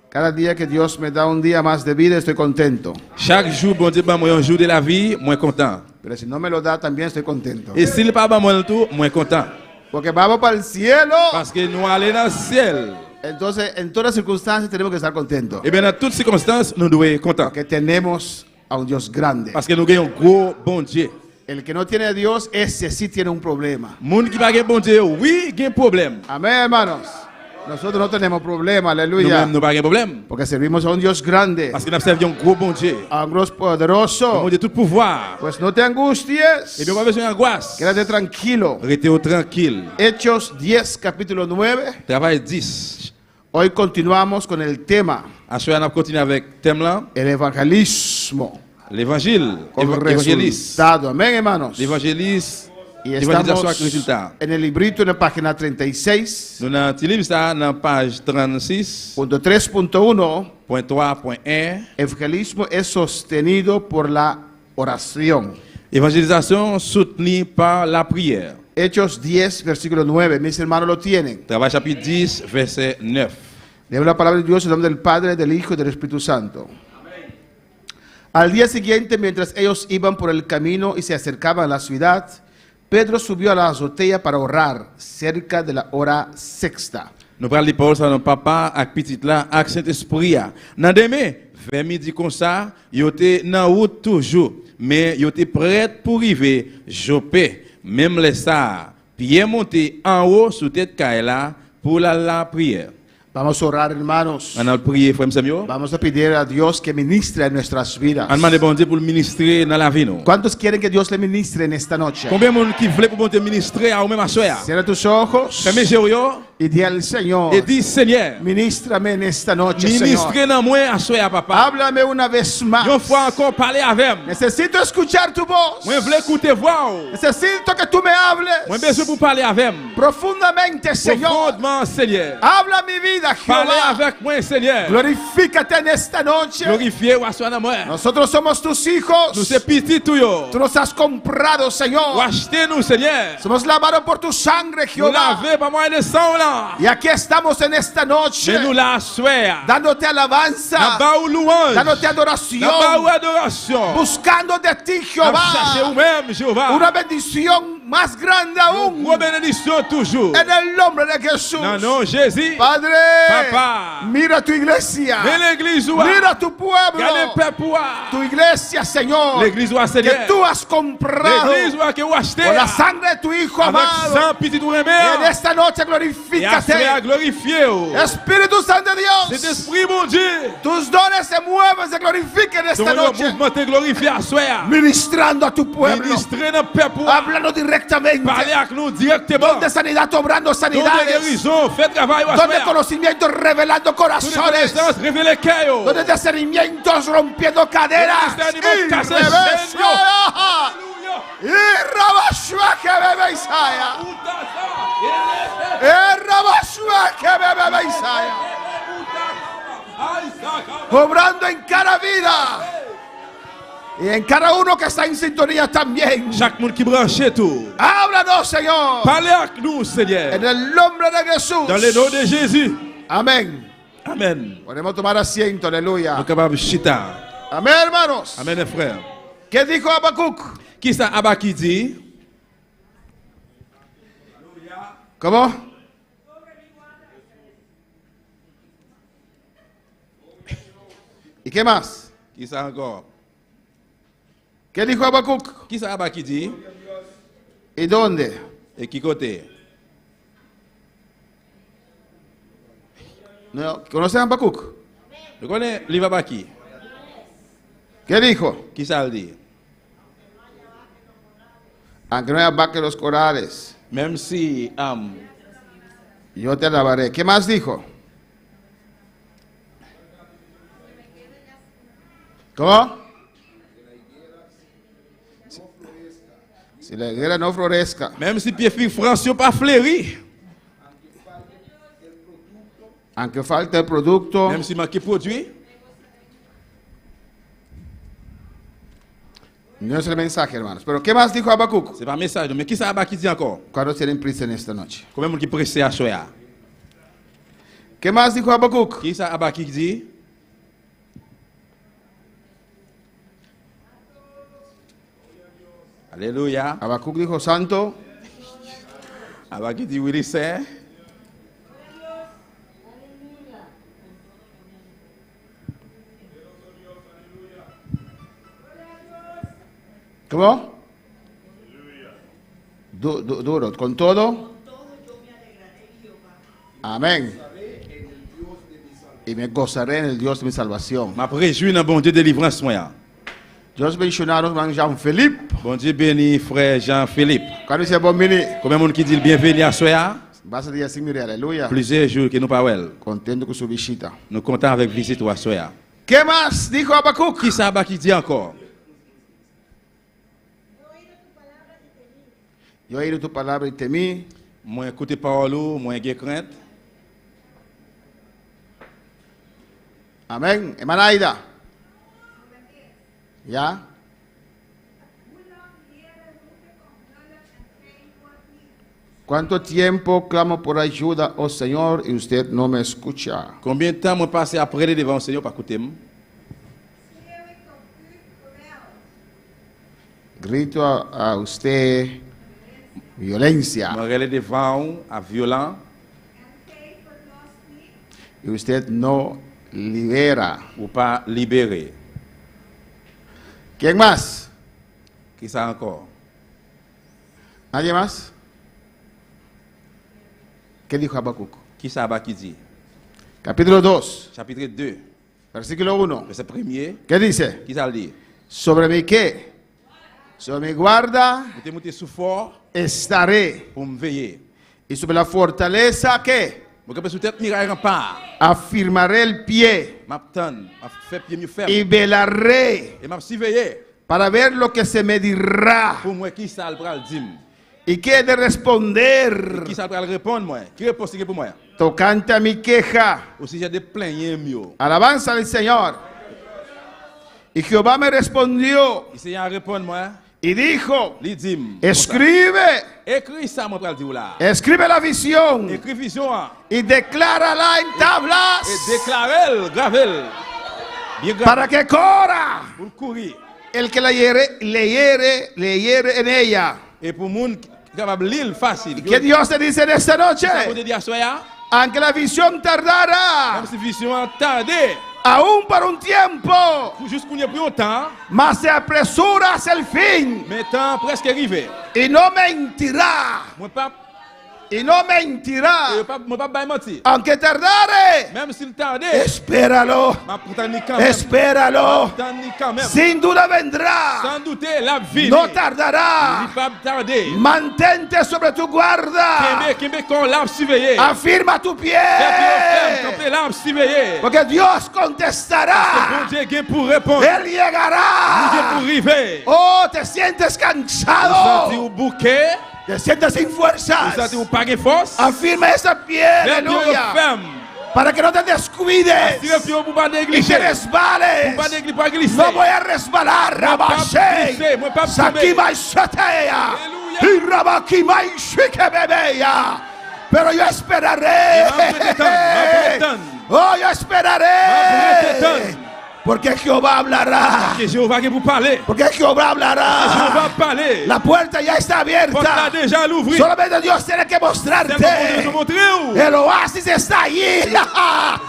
Cada día que Dios me da un día más de vida, estoy contento. Chaque jour bon Dieu ba moi un jour de la vie, moi content. Pero si no me lo da, también estoy contento. Et s'il pas ba moi le tout, moi content. Porque vamos para el cielo. Parce que nous allons dans le ciel. Entonces, en todas circunstancias tenemos que estar contentos. Et bien dans toutes circonstances, nous devons être contents. Porque tenemos a un Dios grande. Parce que nous avons un gros bon Dieu. El que no tiene a Dios, ese sí tiene un problema. Moun qui pas un bon Dieu, oui, il y a un problème. Amén, hermanos. Nosotros no tenemos problema, Nous aleluya. même nous pas un problème. Porque servimos a un Dios grande, Parce que nous servons un gros bon Dieu. a un Dios Un poderoso. bon Dieu tout pouvoir. Pues no te angusties. Et bien pas besoin d'angoisse. Quédate tranquilo. Restez tranquille. Hechos 10, capítulo 9. Travail 10. Hoy continuamos con el tema, À ce moment, on continue avec le thème là, el evangelismo. l'évangile. Como Évangéliste. resultado. Amén, hermanos. L'évangéliste. Y Évangélisation avec estamos résultat. en el librito en la página 36. Nous avons un petit livre ça, dans la page 36, Punto 3.1. point 3.1. Evangelismo es sostenido por la oración. Évangélisation soutenue par la prière. Hechos 10, versículo 9. Mis hermanos lo tienen. Travail chapitre 10, verset 9. Leemos la palabra de Dios en nombre del Padre, del Hijo y del Espíritu Santo. Al día siguiente, mientras ellos iban por el camino y se acercaban a la ciudad, Pedro subió a la azotea para orar cerca de la hora sexta. Nous parlons de Paul, ça, notre papa, avec petit là, avec Saint-Esprit. Dans demain, vers midi comme ça, ils étaient dans route toujours, mais ils étaient prêts pour arriver Jopé. Même les ça, pieds montés en haut sous tête Kaila pour la prière. Vamos a orar, hermanos. On a prié, frère Samuel. Vamos a pedir a Dios que ministre en nuestras vidas. On demande bon Dieu pour le ministrer dans la vie. nous. ¿Cuántos quieren que Dios le ministre en esta noche? Combien de monde qui voulait pour bon Dieu ministrer à vous-même à soi? Cierra tus ojos Fermez les yeux y di al Señor, et dis Seigneur, ministrame en esta noche, Señor. ministrez dans moi à soi, papa. Háblame una vez más. Une fois encore parler avec moi. Necesito escuchar tu voz. Moi, je voulais écouter voix. Necesito que tú me hables Moi, besoin pour parler avec moi. profundamente, Señor. Profondément, Seigneur. Habla mi vida, Parlez Jehová. avec moi, Seigneur. Glorifícate en esta noche. Glorifiez ou assois dans moi. Nosotros somos tus hijos. Nous sommes petits tout yo. Tú nos has comprado, Ou Señor. achetez-nous, Seigneur. Somos lavados por tu sangre, Nous Jehová. lavez par moi de sang là. Y aquí estamos en esta noche, Mais nous la assois. dándote Dans alabanza, bas ou louange. dándote Dans bas ou adoración, adoration. buscando de ti, Cherchez Jehová, vous-même, Jéhovah. una bendición más grande aún, Gros bénédiction toujours. en el nombre de Jesús. Non, non, Jésus. Padre, Papa. mira tu iglesia, Mais l'église ou mira tu pueblo, Regardez le peuple ou tu iglesia, Señor, l'église ou que Seigneur. tú has comprado L'église ou que vous achetez. con la sangre de tu Hijo Avec amado. sang petit ou En remède. esta noche Et à glorifícate, glorifier. Espíritu Santo de Cet Dios. esprit, mon Dieu. Tus dones se mueven, se glorifiquen esta Ton noche, mouvement te glorifie à soi. ministrando a tu pueblo, Ministrer dans le peuple. hablando directamente, Parler avec nous directement. donde sanidad obrando Don de sanidades, guérison, fait travail à donde soi. conocimiento revelando Toutes les corazones, connaissances, révélez cœur. donde discernimientos rompiendo caderas. Donde este animal casse Y chaîne. rebesa. Y rabashua que bebe Isaya. Rabashua que bebe Isaya. Obrando en cada vida. Y en cada uno que está en sintonía también. Chaque monde qui branche tout. Háblanos, Señor. Parlez avec nous, Seigneur. En el nombre de Jesús. Dans le nom de Jésus. Amén. Amen. Podemos tomar asiento, Nous aleluya. sommes capables de chita. Amén, hermanos. Amen, les frères. ¿Qué dijo Habacuc? Qui ça Abba qui dit? ¿Cómo? ¿Y qué más? Qui ça encore? ¿Qué dijo Habacuc? Qui ça Habakkuk dit? ¿Y dónde? Et qui côté? No, ¿conocen a Habacuc? Vous connaissez le livre Habakkuk? ¿Qué dijo? Qui ça le dit? Aunque no haya vaca en los corrales, Même si yo te alabaré. ¿Qué más dijo? ¿Cómo? Si la higuera no florezca, même si pied France pas fleuri, aunque falte el producto, même si manque produit, no es el mensaje, hermanos. Pero ¿qué más dijo Habacuc? c'est pas un message. Mais qui ça Habakkuk dit encore? ¿Cuántos tienen prisa en esta noche? Combien de monde qui pressé à soya? ¿Qué más dijo Habacuc? Qui ça Habakkuk dit? Alléluia. Habacuc dijo santo. Habakkuk dit oui, c'est. ¿Cómo? Duro, con todo. Amén. Y me gozaré en el Dios de mi salvación. M'a réjoui dans bon Dieu délivrance moi. Dios mencionaron hermano Jean-Philippe. Bon Dieu béni frère Jean-Philippe. Cuando dice bon mini, Combien de monde qui dit le bienvenu à soya? vas a decir así, mire, aleluya. Plusieurs jours que nous pas well. Contento con su visita. Nous comptons avec visite à soya. ¿Qué más dijo Habacuc? Qui ça Habakkuk dit encore? Yo he oído tu palabra y temí. Moi écouter parole, moi j'ai crainte. Amén. Hermana Aida. ¿Ya? ¿Cuánto tiempo clamo por ayuda, oh Señor, y usted no me escucha? Combien de temps moi passé après les devant le Seigneur pas écouter? Grito a usted violencia Moi relais devant à violent y usted no libera. ou pas libéré. ¿Quién más? Qui ça encore? ¿Nadie más? ¿Qué dijo Habacuc? Qui ça Habakkuk dit? Capítulo 2, Chapitre 2, versículo 1. verset 1er. ¿Qué dice? Qui ça le dit? ¿Sobre mi qué? Sobre mi guarda Vous te montez sous fort estaré. pour me veiller. Y sobre la fortaleza, ¿qué? Moi quand sous tête miraille rempart. Afirmaré el pie M'attend, m'a fait pied mieux ferme. y velaré Et m'a surveillé para ver lo que se me dirá. pour moi qui ça le bras dim. ¿Y qué he de responder? Qui ça le répondre moi? Qui réponse que pour moi? Tocante a mi queja. Ou si j'ai des plaintes mieux. Alabanza al Señor. Y Jehová me respondió Il Seigneur répondre moi. y dijo, Li dim. escribe, Écris ça mon pral dire là. escribe la visión Écris vision y declárala en et tablas déclarez, gravez. Bien grave para que corra pour courir el que la leyere en ella. et pour monde capable lire facile. ¿Qué Dios te dice en esta noche? Ça vous dire soya. Aunque la visión tardara, Même si vision tardé, aún por un tiempo, juste qu'on y a pris autant, mas se apresura hacia el fin mais temps presque arrivé. y no mentirá. Moi pas Y no mentirá. moi pas mentir. Aunque tardare, Même s'il tardé, espéralo, m'a pourtant ni quand même. espéralo. Pourtant ni quand même. Sin duda vendrá. Sans doute la vie. No Il tardará. pas tardé. Mantente sobre tu guarda. Kimbe qu'on l'a surveillé. Afirma tu pie. Camper l'a surveillé. Porque Dios Bon contestará. Dieu qui est pour répondre. Él Dieu llegará. pour arriver. Oh, te sientes Vous cansado. sentez au bouquet. Te sientes sin Vous fuerzas. sentez au pas de force. Afirma esa pie. Mais Dieu Aleluya. ferme. Para que no te descuides. Si le pied pour pas Y te négliger. resbales. Pour pas négliger, pas glisser. No voy a resbalar, Rabashei. glisser, moi pas Sakima y Shatea. Aleluya. Y Rabakima y Shikebebeya. Pero yo esperaré. Ma pretend. Oh, yo esperaré. Porque Jehová hablará. Que Jéhovah qui pour parler. Porque Jehová hablará. Jéhovah parler. La puerta ya está Porte là abierta. déjà à l'ouvrir. Solamente Dios tiene que mostrarte. Seulement pour te montrer. El oasis está allí.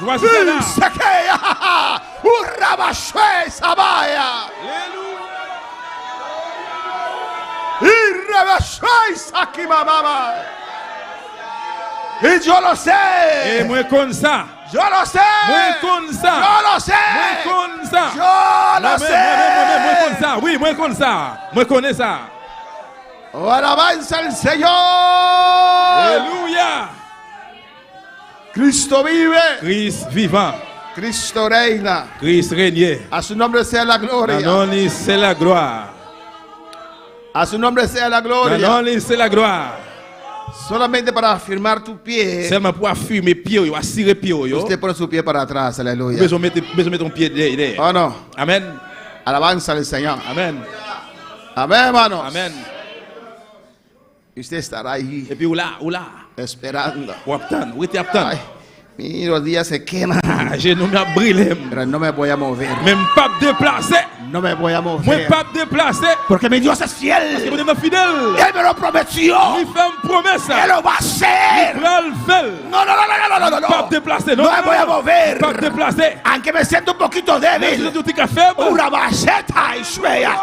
Voici cela. Saquea. Urrabashue sabaya. Irrabashue sakimababa. Y yo lo Et sé. moi comme ça. Yo lo sé. Moi comme ça. Yo lo sé. Moi comme ça. Yo lo Moi sé. comme ça. Oui, moi comme ça. Moi connais ça. Oh, alabanza al Señor. Alléluia. Cristo vive. Christ vivant. Cristo reina. Christ régné. A su nombre sea la La gloria. non c'est la gloire. A su nombre sea la La gloria. non c'est la gloire. Solamente para afirmar tu pie. Seulement pour affirmer pied, ou assurer pied. Usted pone su pie para atrás. Aleluya. Besoin de mettre ton pied derrière. Oh no. Amen. Alabanza al Señor. Amen. Amén, hermanos. Amen. Y usted estará ahí Et puis ou là, esperando. ou attendre, ou était attendre. Ay, mi rodilla se quema. J'ai nommé à brûler. Pero no me voy a mover. Même pas déplacer. No me voy a Moi mover. pas déplacer. Porque mi Dios es Que fiel. vous êtes fidèle. Él me lo prometió. Il fait une promesse. Él lo va a hacer. Pral fel. No, no, no, no, no, no, no, Pas no. déplacer. No me voy a mover. Pas déplacer. Aunque me siento un poquito Même si débil. vous êtes faible. Una maceta y suea.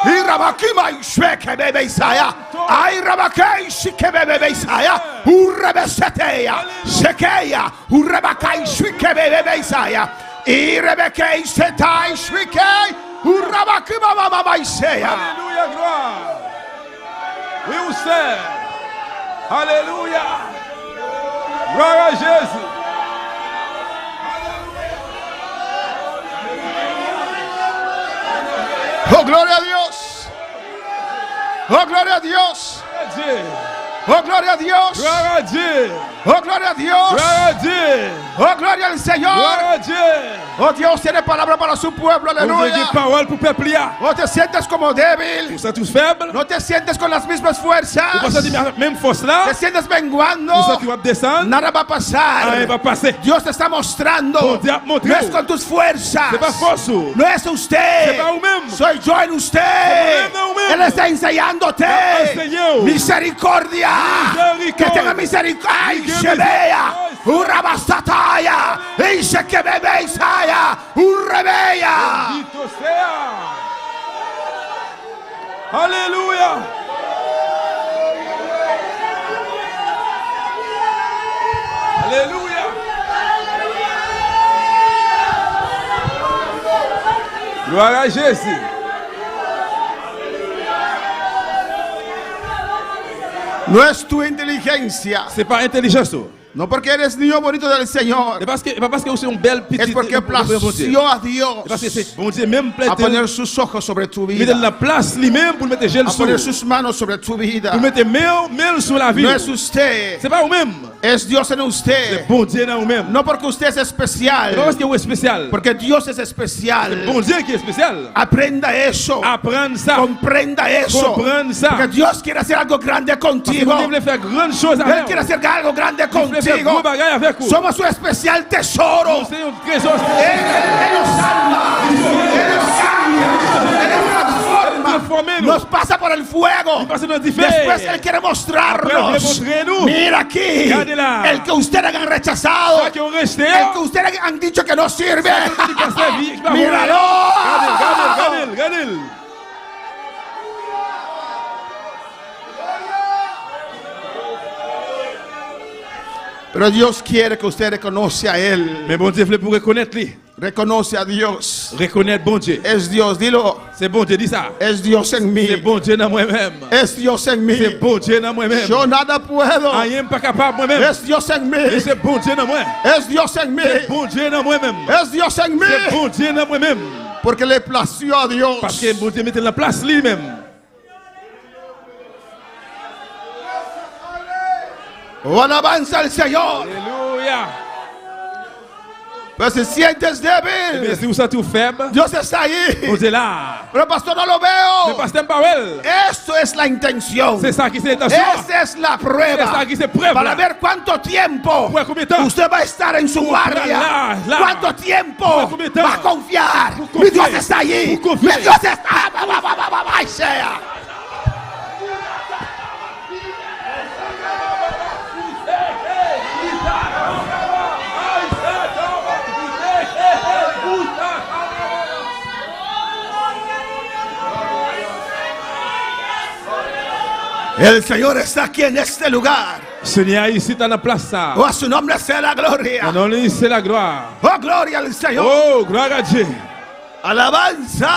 Y rabakima y sue que bebe Isaya. Ay rabakei si que bebe Isaya. Urrebesetea. Sequeia. Urrebakei si que bebe Isaya. Y rebekei seta y suikei. Urrabakima mama Isaya. Alléluia, gloire. Oui, vous savez. Alléluia. Gloire à Jésus. Oh, gloria a Dios. Oh, gloria a Dios. Dieu. Oh, gloria a Dios. Gloire à Dieu. Oh, gloria a Dios. Gloire à Dieu. Oh, gloria al Gloire Señor. à Dieu. Oh, Dios tiene palabra para su pueblo. Vous avez des Aleluya. paroles pour peuple. Oh, te sientes como débil. Vous êtes tous faibles. No te sientes con las mismas Vous pensez fuerzas. la même force là. Te sientes menguando. Vous sentez que vous descendre. Nada va a pasar. Rien va passer. Dios te está mostrando. Bon Dieu a montré. No es con tus fuerzas. C'est pas force. No es usted. C'est pas vous-même. Soy yo en usted. vous-même. Él está enseñándote. enseñado. Misericordia. Misericordia. Que tenga misericordia. Ay, Que se vea. Urrabasataya. Y se que bebe Isaya. Urrebeya. Bendito sea. Alléluia. Alléluia. Gloire à Jésus. No es tu inteligencia. C'est pas intelligence. No porque eres niño bonito del Señor. C'est pas parce que vous êtes un bel petit. Es porque plació a Dios Parce que c'est bon Dieu même a poner plaît. sus ojos sobre tu Mettre vida. la place lui-même pour mettre gel A sur. poner sus manos sobre tu vida. Pour mettre main sur la vie. No es usted. C'est pas vous-même. Es Dios en C'est usted. bon Dieu dans vous-même. No porque usted es C'est pas especial. parce que vous êtes spécial. Porque Dios es especial. Bon Dieu qui est spécial. Aprenda eso. Apprendre ça. Comprenda eso. Comprendre ça. Porque Dios quiere hacer algo grande Parce que contigo. vous voulez faire grandes choses Él avec quiere vous. hacer algo grande Vous voulez faire gros contigo. bagailles avec vous. Somos su especial tesoro. C'est un trésor. Él nos salva. Él nos cambia. Él nos transforma. Nos pasa por el fuego. Parce que nous Después Él quiere mostrarnos. Mostrez-nous. Mira aquí. Regardez-la. El que ustedes han rechazado. Ceux qui ont resté. El que ustedes han dicho que no sirve. Míralo. Míralo. Regardez. Pero Dios quiere que usted reconoce a Él. Mais bon Dieu voulait pour reconnaître lui. Reconoce a Dios. Reconnaître bon Dieu. Es Dios, dilo. C'est bon Dieu, dis ça. Es Dios en mí. C'est bon Dieu dans moi-même. Es Dios en mí. C'est bon Dieu dans moi-même. Yo nada puedo. Rien pas capable moi-même. Es Dios en mí. Et c'est bon Dieu dans moi. Es Dios en mí. C'est bon Dieu dans moi-même. Es Dios en mí. C'est bon Dieu dans moi-même. Porque le plació a Dios. Parce que bon Dieu mettait la place lui-même. Oh, alabanza al Señor. Alléluia. Pero si sientes Mais débil, si vous sentez faible, Dios está vous ahí. êtes là. Pero pastor, no lo Mais veo. pasteur Powell, Esto es la intención. c'est ça qui c'est l'intention. Esta es la C'est prueba. ça qui c'est preuve Para là. ver cuánto tiempo Pour combien de temps? usted va a estar en su guardia. Là. Cuánto tiempo Pour combien de temps? va a confiar. Pour Mi confier. Dios está allí. Pour Mi confier. Dios está. Ay, sea. El Señor está aquí en este lugar. Seigneur, ici, dans la place, ça. Oh, a su nombre sea la gloria. Non, non, c'est la gloire. Oh, gloria al Señor. Oh, gloire à Dieu. Alabanza.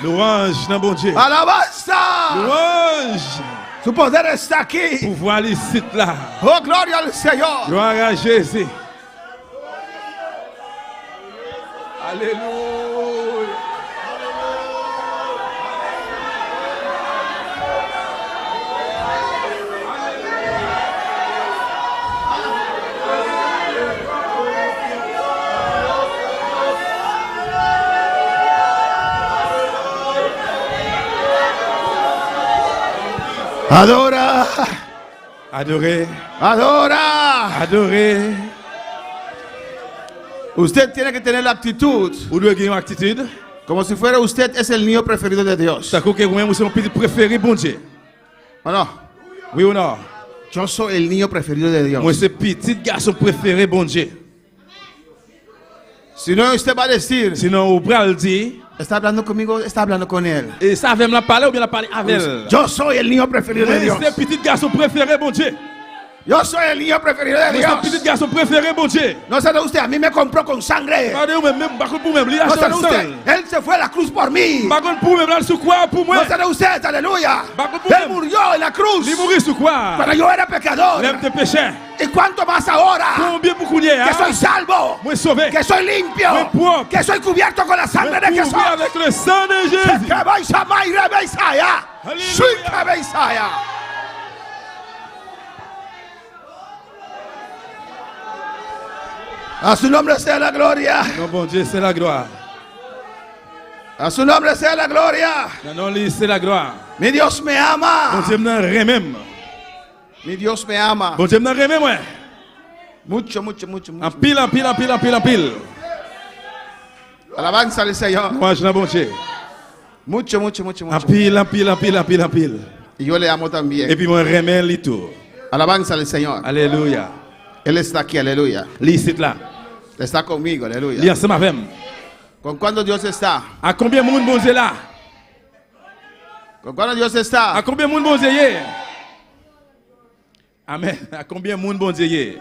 Louange, dans bon Dieu. Alabanza. Louange. Su poder está aquí. Pouvoir ici, là. Oh, gloria al Señor. Gloire à Jésus. Alléluia. Adora. Adorez. Adora. Adorez. Usted tiene que tener la actitud Vous devez gagner une attitude. como si fuera usted es el niño preferido de Dios. Ça que vous-même, vous êtes mon petit préféré, bon Dieu. ¿O no? Oui ou non? Yo soy el niño preferido de Dios. Moi, c'est petit garçon préféré, bon Dieu. Si no, usted va a decir, Sinon, vous pouvez le dire. ¿está hablando conmigo? Está hablando con él. Et ça va me parler ou bien la parler avec elle? Yo soy el niño preferido de Moi, Dios. c'est petit garçon préféré, bon Dieu. Yo soy el niño preferido de Moi, c'est petit Dios. garçon préféré, bon Dieu. No sabe usted, a mí me compró con sangre. Regardez, même, par contre, pour même, il a No acheté sabe le usted, sang. él se fue a la cruz por mí. Par contre, pour même, là, sur quoi? Pour moi. No sabe usted, aleluya. Bajo por Él él. murió en la cruz. Il mourit sur quoi? Pero yo era pecador. L'aime tes péchés. ¿Y cuánto más ahora? Combien beaucoup n'y est, Que hein? soy salvo. Moi, sauvé. Que soy limpio. Muy propre. Que soy cubierto con la sangre de Couvert Jesús. avec le sang de Jésus. Que vais a amar y revéis allá. Aleluya. Sí que veis allá. A su nombre sea la gloria. Non, bon Dieu, c'est la gloire. A su nombre sea la gloria. Non, non, lui, c'est la gloire. Mi Dios me Bon ama. Dieu, m'en remème. Mi Dios me ama. Bon Dieu, m'en remème, ouais. Mucho, mucho, mucho, En mucho. pile, en pile, en pile, en pile, en pile. Alabanza al Señor. Moi, je l'ai bon Dieu. Mucho, mucho, mucho, En mucho. pile, en pile, en pile, en pile, en pile. Y yo le amo Et también. puis, moi, remets le tout. Alabanza al Señor. Alléluia. Él está aquí, aleluya. Lui, c'est là. Está conmigo, Lui, aleluya. ensemble avec moi. ¿Con cuándo Dios está? À combien de monde, bon Dieu, là? ¿Con cuándo Dios está? À combien de monde, bon Dieu, y est? Amen. À combien de monde, bon Dieu, y est?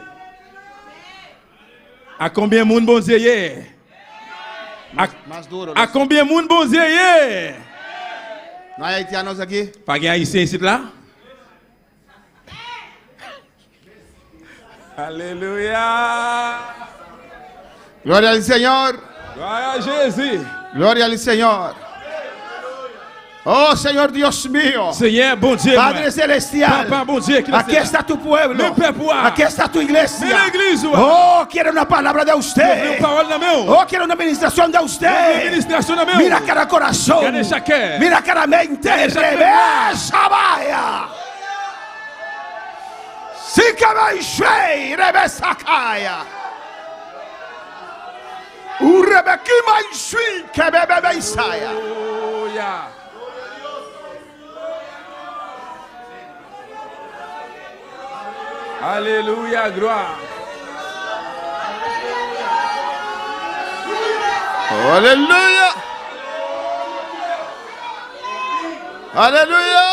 À combien de monde, bon Dieu, y est? Más duro. À combien de monde, bon Dieu, y est? ¿No hay haitianos aquí? Pas de haïtien ici, là? Alléluia. Gloria al Señor. Gloire à Jésus. Gloria al Señor. Oh Señor Dios mío. Seigneur, bon Dieu. Padre celestial. Papa, bon Dieu. Aquí está tu pueblo. Mi pueblo. Aquí está tu iglesia. Mi iglesia. Oh, quiero una palabra de Une usted. parole dans mes Oh, quiero una administración de usted. Administration dans mes Mira cada corazón. Regardez chacun. Mira cada mente. Revesa vaya. Sí que veis, revesa kaya. Urebekima isui que bebe beisaya. Alléluia. Alléluia, gloire. Aleluya. Aleluya.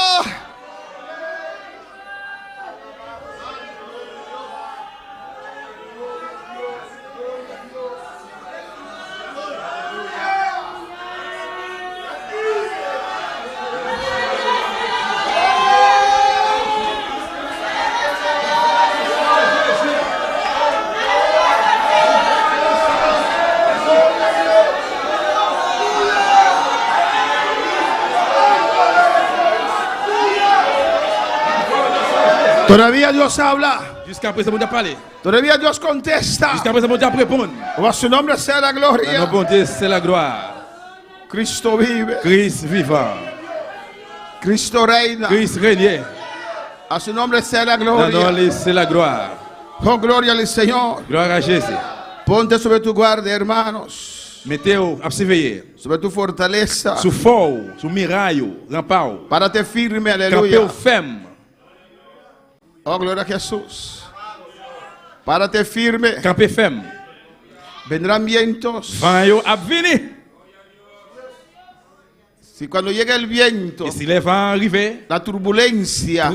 Todavía Dios habla. Jusqu'à présent, mon Dieu a parlé. Todavía Dios contesta. Jusqu'à présent, mon Dieu a répondu. O a su nombre sea la Dans gloria. notre bonté, c'est la gloire. Cristo vive. Christ vivant. Cristo reina. Christ régné. A su nombre sea la Dans gloria. notre c'est la gloire. Oh, gloria al Señor. Gloire à Jésus. Ponte sobre tu guardia, hermanos. Mettez-vous à surveiller. Sobre tu fortaleza. Sous fort, sous miraille, rempart. Párate firme, Campez aleluya. ferme. Oh, gloria a Jesús. Párate firme. Campez ferme. Vendrán vientos. Vent yo a venir. Si cuando llega el viento, Et si les vents arrivent, la turbulencia,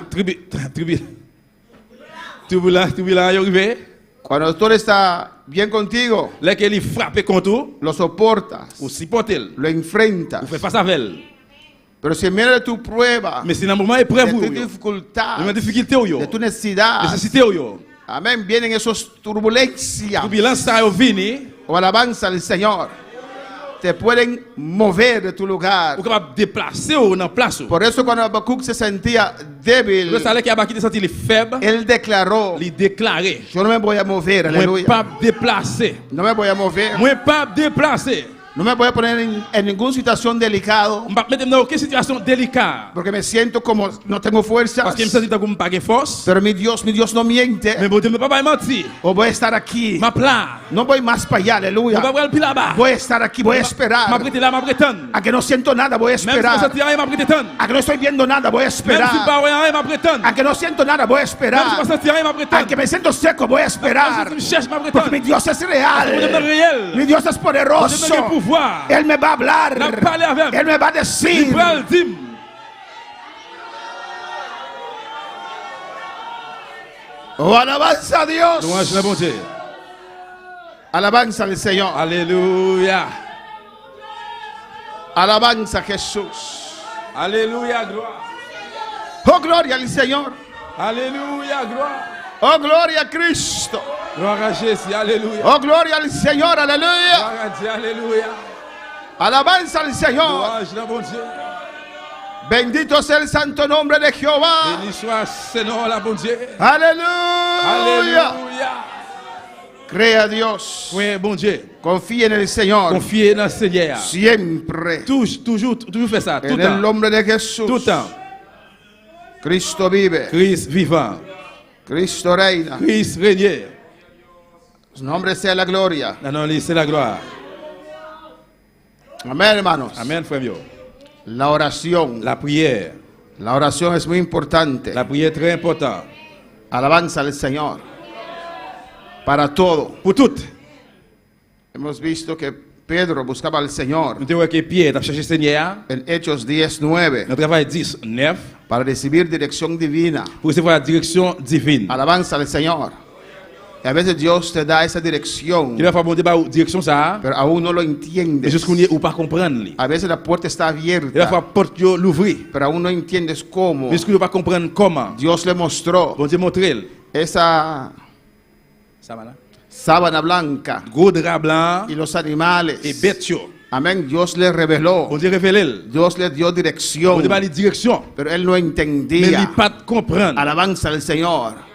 turbulent yo arrivé. cuando todo está bien contigo, Lesquels ils frappent contre vous, lo soportas, ou supportez, lo enfrentas. ou faites face avec elle. Pero si en medio de tu prueba, Mais si dans le moment de épreuve, tu dans dificultad, la difficulté, de tu necesidad, nécessité, amén, vienen esos turbulencias turbulence ça yo vini, o alabanza al Señor, te pueden mover de tu lugar. ou capable déplacer ou dans place. Por eso cuando Habacuc se sentía Le débil, salaire qui a qui senti les faibles, él declaró, il déclaré, yo no me voy a mover, moi aleluya. pas déplacer, No me voy a mover. moi pas déplacer. No me voy a poner en ninguna situación delicado On va mettre dans aucune situation délicate. porque me siento como no tengo fuerzas. Parce que je me sens comme pas de force. Pero mi Dios no miente. Mais bon Dieu, mais pas mentir. O voy a estar aquí. Ma plat. No voy más para allá, On va aleluya. voir le plus là-bas. Voy a estar aquí, voy a Ma esperar. prêter là, ma prétendre. A que no siento nada, voy a Même si je esperar. sens rien, ma prétendre. A que no estoy viendo nada, voy a Même si esperar. pas rien, ma prétendre. A que no siento nada, voy a Même si esperar. pas senti rien, ma A prétendre. que me siento seco, voy a esperar. Je cherche ma Porque prétendre. mi Dios es Mon Dieu est real. réel. Mi Dios es Mon Dieu poderoso. a pouvoir. Él me va a hablar. La parler avec. Él me va a Il decir. peut le dire. Oh, alabanza a Dios. Louange le bon Dieu. Alabanza al Señor. Alléluia. Alabanza a Jesús. Alléluia, gloire. Oh, gloria al Señor. Alléluia, gloire. Oh, gloria a Cristo. Gloire à Jésus, alléluia. Oh, gloria al Señor. Aleluya. Gloire à Dieu, alléluia. Alabanza al Señor. Louange le bon Dieu. Bendito sea el santo nombre de Jehová. Béni soit ce nom, la bon Dieu. Aleluya. Alléluia. Crea a Dios. Oui, bon Dieu. Confía en el Señor. Confiez dans le Seigneur. Siempre. Toujours fait ça. Tout En le el temps. nombre de Tout le Jesús. temps. Cristo vive. Christ vivant. Cristo reina. Christ régné. Su nombre sea la gloria. Non, non, c'est la gloire. Amén, hermanos. Amen, frère mio. La oración. La prière. La oración es muy importante. La prière est très importante. Alabanza al Señor. Para todo. Pour tout. Hemos visto que Pedro buscaba al Señor Nous avons que Pierre a cherché le Seigneur. en Hechos 10:9 Notre travail 10, 9. para recibir dirección divina. Pour recevoir la direction divine. Alabanza al Señor. Y a veces Dios te da esa dirección, Il va falloir bon débat direction ça. pero aún no lo Mais entiendes. jusqu'on y est ou pas comprendre. A veces la puerta está Il va abierta, falloir porte yo l'ouvrir. pero aún no entiendes cómo. Mais jusqu'on ne pas comprendre comment. Dios le mostró Bon Dieu montre. esa Ça va là. sábana blanca Gros drap blanc y los animales. et bête yo. Amén. Dios le reveló. Bon Dieu révèle. Dios le dio Bon dirección, Dieu va les direction. pero él no Mais il entendía. pas comprendre. Alabanza al Señor.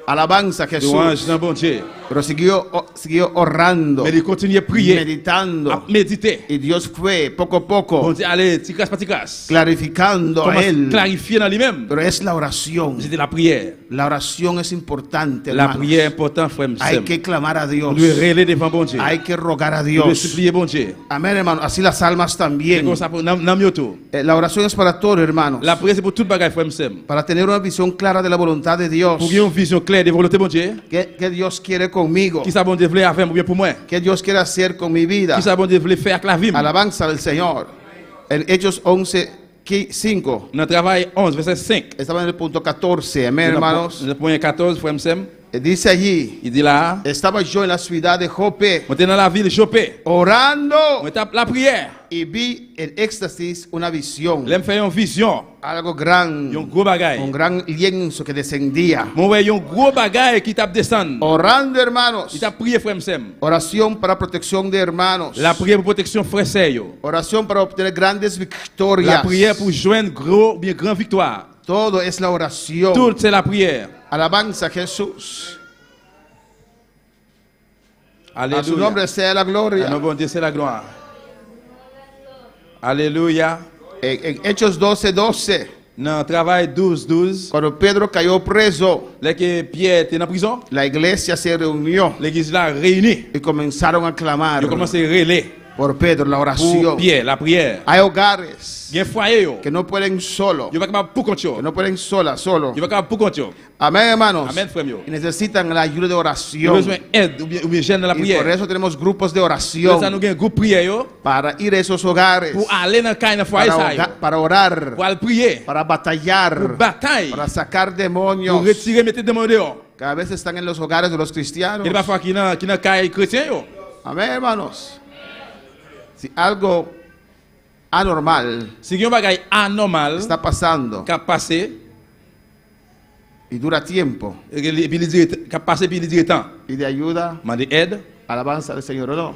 Alabanza a Jesús. Louange dans bon Dieu. Pero siguió orando, Mais il continue à prier, à meditando. méditer. Y Dios fue poco a Bon poco Dieu, allez, petit casse, petit casse. clarificando a Comment él. clarifier dans lui-même. Pero es la oración. C'était la prière. La oración es importante, La hermanos. prière est importante, frère. Hay que clamar a On Dios. doit rêler devant bon Dieu. Hay que rogar a On doit Dios. supplier bon Dieu. Amén, hermano. Así las almas C'est también. comme ça pour nam yoto. La oración es para todos, hermanos. La prière c'est pour toute bagaille, frère. Para tener una visión clara de la voluntad de Dios. Pour qu'il y ait une vision claire de volonté bon Dieu. ¿Qué Dios quiere conmigo? Qui ça bon Dieu voulait faire ou bien pour moi? ¿Qué Dios quiere hacer con mi vida? Qui ça bon Dieu voulait faire avec la vie? Alabanza al Señor. En Hechos 11:5. Dans le travail 11, verset 5. Estaba en el punto 14. Amén, hermanos. Dans le point 14, frère. Dice allí, Il dit là, estaba yo en la ciudad de Jope on était dans la ville de Chopé. orando On était la prière. y vi en éxtasis una visión, L'aime faire une vision. algo gran, Un gros bagaille. un gran lienzo que descendía. Mon ouais, un gros bagaille qui tape descendre. Orando, hermanos. Il t'a prié, frère. Oración para protección de hermanos. La prière pour protection, frère. Oración para obtener grandes La victorias. prière pour joindre gros, bien grand victoire. Todo es la oración. Tout c'est la prière. Alabanza a Jesús. A su Alléluia. nombre sea la À gloria. nos bon Dieu, c'est la gloire. Alléluia. En Hechos 12:12, Dans le travail 12-12, cuando Pedro cayó preso, là que Pierre était en prison, la iglesia se reunió l'église là réunie. y comenzaron a clamar Ils ont commencé à relayer por Pedro, la pour oración. Pierre, la prière. Hay hogares Il y a un foyer, yo. que no pueden solo, Ils ne sont pas capables pour compte, yo. que no pueden solo. Ils ne sont pas capables pour compte, yo. Amén, hermanos. Amen, frère, yo. Y necesitan la ayuda de Ils ont oración. besoin d'aide ou bien gêne dans la Y por prière. eso tenemos grupos de Pour ça, oración nous avons un groupe prière, yo, para ir a esos hogares, pour aller dans le cas de foyer, ça, yo. para orar, Pour aller prier, para pour batallar, bataille, para sacar pour demonios. retirer, mettre des démons dehors. Que a veces están en los hogares de los cristianos. Il y a parfois qui dans le cas chrétien, yo. Amén, hermanos. Si algo anormal Si il y a un bagage anormal está pasando qui a passé, y dura tiempo et puis il dit, qui a passé, puis il dit temps, y de ayuda, demander aide. alabanza al Señor o no.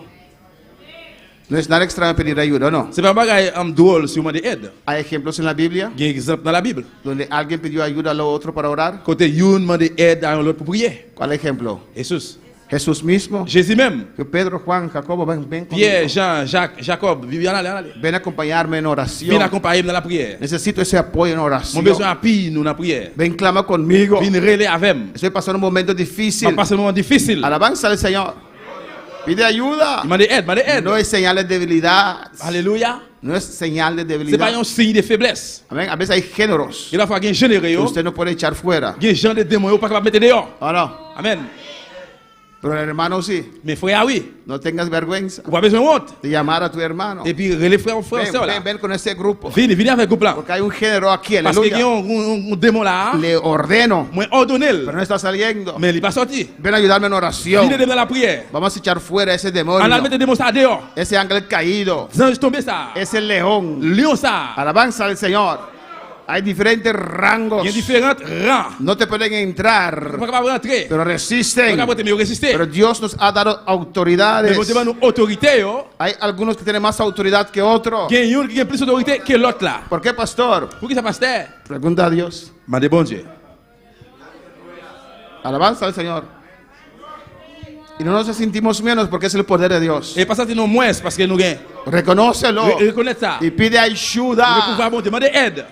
No es nada extraño pedir ayuda o no. C'est pas un bagage drôle si on demande aide. Hay ejemplos en la Biblia Il y a un exemple dans la Bible. donde alguien pidió ayuda al otro para orar. Côté une demande aide à l'autre pour prier. ¿Cuál ejemplo? Jesús. Jesús mismo. Jésus même. Que Pedro, Juan, Jacobo, ven conmigo. Pierre, Jean, Jacques, Jacob, viens allez. Ven a acompañarme en Viens oración. accompagner dans la prière. Necesito ese apoyo en Mon oración. besoin appui nous dans la prière. Ven, clama conmigo. Viens relayer avec moi. Estoy pasando un momento On difícil. passe un moment difficile. Alabanza al Señor. Pide ayuda. Demande aide, No es señal de debilidad. Alléluia. No es señal de C'est pas debilidad. un signe de faiblesse. Amén. A veces hay géneros Il va falloir qu'il y ait un généreux, que yo. usted no puede echar fuera. Il y a des gens de démons, yo, pas capable de mettre dehors. ¿O no? Amen. Pero el hermano sí. Mais frère, oui. No tengas vergüenza Ou pas besoin de honte. de llamar a tu hermano. Et puis, relais frère, Ven, sœur là. ven con ese grupo. Viens avec le groupe là. Porque hay un género aquí. Parce qu'il y a Aleluya. un démon là. Le ordeno. Moi, ordonné. Pero no está saliendo. Mais il n'est pas sorti. Ven a ayudarme en Viens oración. dans la prière. Vamos a echar fuera ese On a demonio. mis des démons ça dehors. Ese ángel caído. Les anges tombés ça. Ese león. Lion ça. Alabanza al Señor. Hay diferentes rangos. Il y a différents rangs. No te pueden On ne entrar. peut pas rentrer. Pero On ne resisten. peut pas résister. Pero Dios nos ha dado Mais autoridades. vous devez nous autorité, yo. Hay algunos que tienen más autoridad que otros. Il y a un qui a plus d'autorité que l'autre là. ¿Por qué, pastor? Pour qui ça passe terre? Pregunta a Dios. Mandez bon Dieu. Alabanza al Señor. Y no nos sentimos menos porque es el poder de Dios. Et pas ça nous moins parce que nous gagnons. Reconócelo Reconnaître ça. y pide Le ayuda. pouvoir bon Dieu. Demandez aide.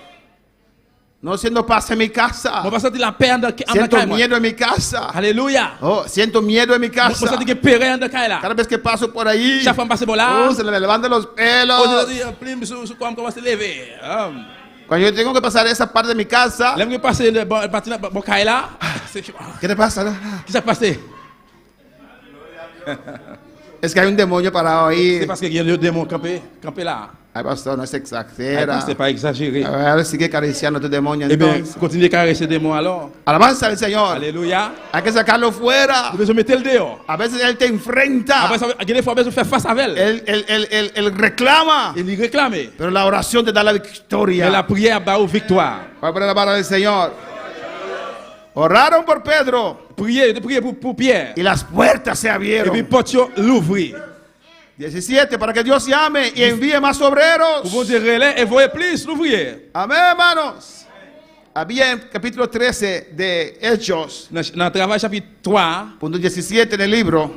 No siendo paz en mi On casa. va sentir la paix en la Siento caille. miedo en mi casa. Alléluia. Oh, siento miedo en mi On casa. sentir que paix en la caille là. Cada vez que paso por ahí, Chaque fois que passe por là. se le levantan los On pelos. dit plume sur comme comment se lever. Cuando yo tengo que pasar esa parte de mi casa, L'aime que passer le parti là bon caille là. C'est ¿qué te pasa? qui s'est passé? Es que hay un demonio parado ahí. C'est parce qu'il y a le démon campé là. Ay, pastor, no se Ah, exagera. c'est pas exagéré. A ver, sigue acariciando tu demonio Eh bien, entonces. continuez à caresser des mots alors. Alabanza al Señor. Alléluia. Hay que sacarlo fuera. Vous devez mettre le dehors. A veces Él te enfrenta. Après, ça, il faut faire face à elle. Él reclama. Il lui réclame. Pero la oración te da la Et la victoria. prière bat aux victoires. Vamos a alabar al Señor. Oraron por Pedro Priez pour Pierre. y las puertas se Et puis, abrieron. porte l'ouvrir. 17, para que Dios llame y envíe más Pour obreros. vous dire relais et voyez plus l'ouvrier. Amén, hermanos. Había en capítulo 13 de Hechos, Dans le travail chapitre 3, punto 17 en el libro,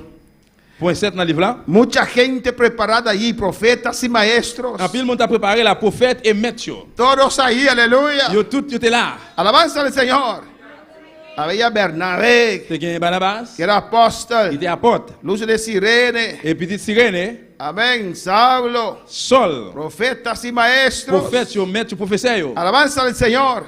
point 7 dans le livre là. mucha gente preparada allí, profetas y maestros. En pile, le monde a préparé la prophète et maître. Todos ahí, aleluya. Yo tout était là. Alabanza al Señor. Había Bernabé, C'était gagné Barnabas. que era Il apóstol. était apôtre. Lucio de Sirene. Et petite sirène, Amén. Saulo. Saul. Profetas y maestros. Prophète, yo maître, professeur. Yo. Alabanza al Señor.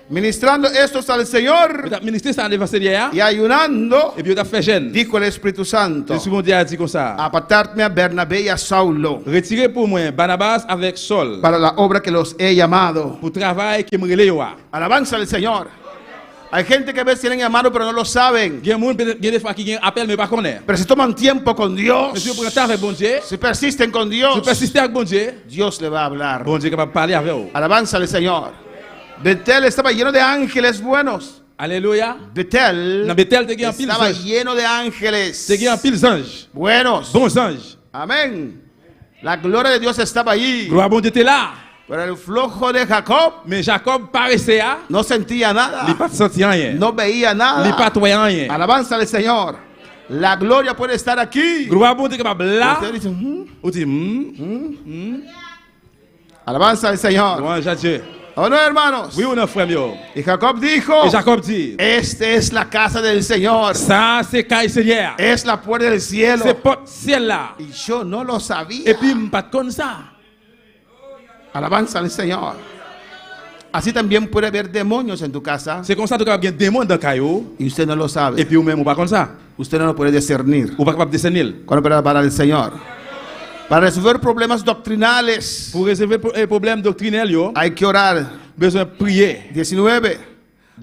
Ministrando estos al Yo Señor t'a ministré ça devant Seigneur. y ayunando, Et puis yo t'a fait jeune. dijo el Espíritu Santo, Le second Dieu a dit comme ça. apartarme a Bernabé y a Saulo Retirez pour moi Barnabas avec Saul. para la obra que los he llamado. Pour travail qui me relève. Alabanza al Señor. Hay gente que a veces tienen llamado pero no lo saben. Il y a des fois qui appellent mais pas connaît. Pero si toman tiempo con Mais Dios, si vous prenez avec bon Dieu, si persisten con si Dios, vous persistez avec bon Dieu, Dios le va a hablar. bon Dieu est capable de parler avec vous. Alabanza al Señor. Betel estaba lleno de ángeles buenos. Alléluia. Betel Dans Bethel, il y a un pile estaba anges. lleno de ángeles Il y a un pile anges. buenos. Bons anges. Amén. La gloria de Dios estaba allí. Gloire à bon Dieu était là. Pero el flojo de Jacob Mais Jacob paraissait à, no sentía il nada, pas senti rien. no veía Il pas nada. trouvé rien. Alabanza al Señor. La gloria puede estar aquí. Gloire bon Dieu capable là. Usted dice, Ou dit alabanza al Señor. louange à Dieu. ¿O no, hermanos? Oui ou non frère mieux. Y Jacob dijo, Et Jacob dit, esta es la casa del Señor. ça c'est caille Seigneur. Es la puerta del cielo. C'est porte ciel là. Y yo no lo sabía. Et puis pas comme ça. Alabanza al Señor. Así también puede haber demonios en tu casa C'est comme ça que tu as bien démon dans caillou y usted no lo et sabe. puis ou même ou pas comme ça. Usted no lo puede discernir. Ou pas capable de discerner. Para el Señor. Para resolver problemas doctrinales Pour résoudre les problèmes doctrinels yo, hay que orar. besoin de prier. 19.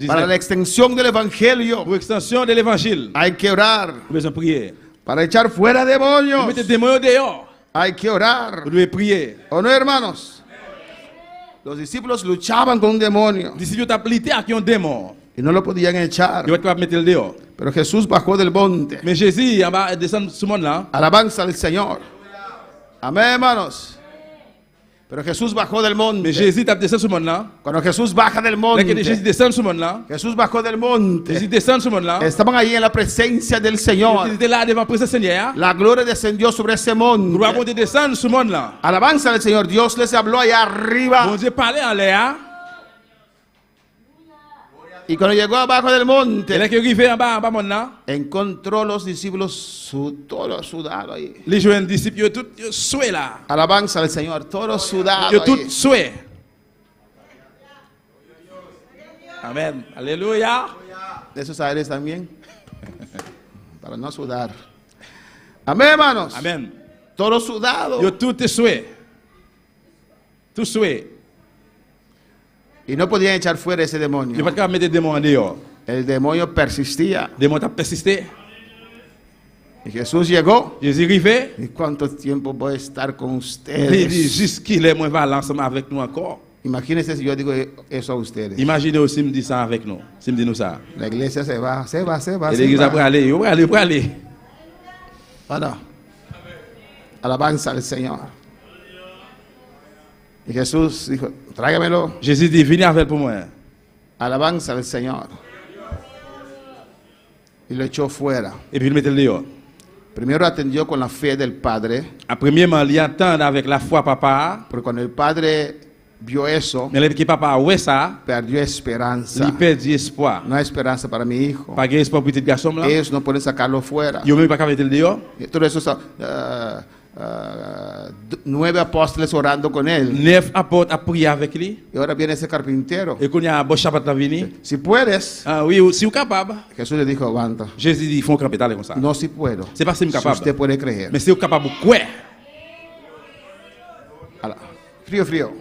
Para la extensión del evangelio Pour extension de l'évangile, hay que orar. besoin de prier. Para echar fuera Pour demonios mettre des démons dehors, hay que orar. vous devez prier. ¿O no, hermanos? Los discípulos luchaban con un demonio D'ici tu as lutté avec un démon, y no lo podían echar. tu vas être capable de mettre le dehors. Pero Jesús bajó del monte. Mais Jésus, en bas, descend sur le monde là. Alabanza al Señor. Amén, hermanos. Pero Jesús bajó del Mais monte. Jésus t'a descendu sur le monde là. Cuando Jesús baja del Dès que Jésus monte, descend sur le monde là, Jesús bajó del monte. Jésus descend sur le monde là. Estaban ahí en la presencia del Il Señor. était là devant le présence Seigneur. La gloria descendió sobre ese Gloire bon monte. Dieu descend sur le monde là. Alabanza al Señor. Dios les habló allá Bon arriba. Dieu parlait en l'air. Y cuando llegó abajo del Et là monte, qu'il est arrivé en bas monde là, encontró los discípulos todos sudados ahí. les jeunes disciples, tout souhait là. Alabanza al Señor. Todos sudados Ils tout ahí. souhait. Amen. Alléluia. De esos aires también. Para no sudar. Amén, hermanos. Amen. Todos sudados. Yo tout est souhait. Tout souhait. Y no podían echar fuera ese Je demonio. ne vais pas mettre des démons en dehors. El demonio persistía. Les démons ont persisté. Y Jesús llegó. Jésus arrivé. ¿Y cuánto tiempo voy a estar con Il dit, ustedes? jusqu'il est, moi, va aller ensemble avec nous encore. Imagínense si yo digo eso a ustedes. Imaginez aussi me dire ça avec nous. Si me dit nous ça. La iglesia se va, se va, se va. Et Se l'église après va. aller, pour aller, pour aller. Bueno, alabanza al Señor. Y Jesús dijo, tráigamelo. Jésus dit, venez avec pour moi. Alabanza al Señor. Y lo echó fuera. Et puis il mettait le dehors. Primero atendió con la fe del Padre, Premièrement, il attend avec la foi papa. porque cuando el Padre vio eso, Mais le papa, ouais ça, perdió esperanza. il perd espoir. No hay esperanza para mi hijo. Pas de espoir pour petit garçon là. Ellos no pueden sacarlo fuera. Yo même pas qu'à mettre le dehors. Y todo eso, 9 apóstoles orando con él. 9 apôtres a prié avec lui. Y ahora viene ese carpintero. Et qu'on y a un bon chapat la vini. Si puedes, Ah oui, si vous capable. Jesús le dijo, aguanta. Jésus dit, il faut camper comme ça. No, si puedo. C'est pas si Si capable. usted puede creer. Mais si vous capable, quoi? Frío, frío.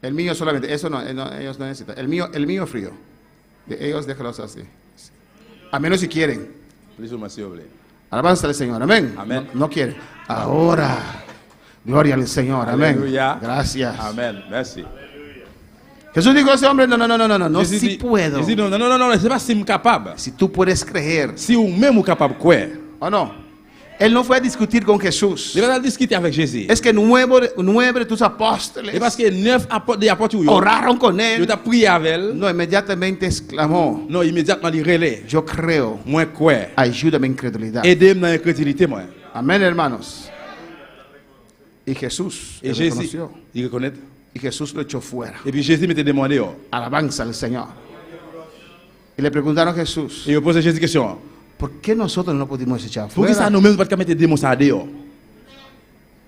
El mío solamente. Eso no, ellos no necesitan. El mío frío. Ellos déjalos así. A menos si quieren. Plus ou moins, s'il vous plaît. Alabanza al Señor. Amén. Amén. No quieren. Ahora. Gloria al Señor. Amén. Aleluya. Gracias. Amen. Merci. Jesús dijo a ese hombre, no, Jésus si dit- puedo. Jésus dit, non, c'est pas si je suis capable. Si tú puedes creer. Si vous même vous capable, quoi? ¿O no? Él no fue a discutir con Jesús. Je vais discuter avec Jésus. Es que 9 de tus apóstoles Et parce que 9 apôtres, des apôtres, oraron con yo él. t'ai prié avec elle. No, inmediatamente exclamó, Non, immédiatement, il relais. yo creo, Moi, quoi? ayúdame en incredulidad. Aidez-moi dans l'incrédulité, moi. Amén, hermanos. Y Jesús Et le Jésus, reconoció. il reconnaît. Y Jesús lo echó fuera. Et puis Jésus m'était demandé. Alabanza al Señor. Y le preguntaron a Jesús, Et je pose Jésus question. ¿por qué nosotros no pudimos echar Pour que ça fuera? nous-mêmes, pas mettre des démons ça dehors.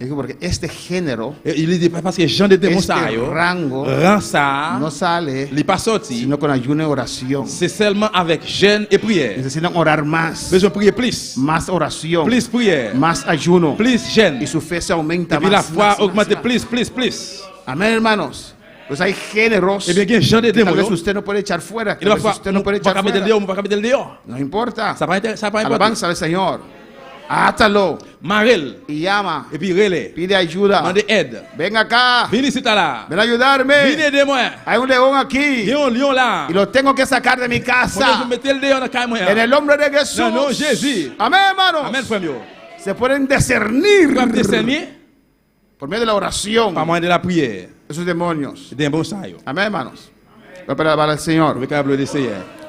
Dijo, porque este género, Et il dit parce que Jean de démons este ça, yo, rango rend ça, no sale il n'est pas sorti. sino con ayuno y oración. C'est seulement avec jeûne et prière. Necesitan orar más, Besoin de prier plus. más oración, Plus prière. más ayuno. Plus jeûne. Y su fe se aumenta Et puis la más. foi más, augmente más. plus. Amén, hermanos. Pues hay géneros Eh bien, que Jean de que tal démons, vez yo, usted no puede echar fuera, que il tal va vez faire, usted no puede on va echar pas mettre le fuera. dehors, on va pas mettre le dehors. No importa. Ça va pas importer. Alabanza al Señor. Átalo Marel. y llama. Et puis relais. Pide ayuda. Demande aide. Ven acá. Venez ici là. Ven a ayudarme. Venez aider-moi. Hay un león Il aquí y a un lion là. y lo tengo que sacar de mi Moi, je casa. mettais le dehors dans la caille, moi. En el nombre de Jesús. Non, non, Jésus. Amén, hermanos. Amen, frère. Yo. Se pueden discernir Vous pouvez discerner. por medio de la oración, par moyen de la prière, esos demonios. des bons saillots. Amén, hermanos. Voy para alabar al Señor. Avec la gloire du Seigneur.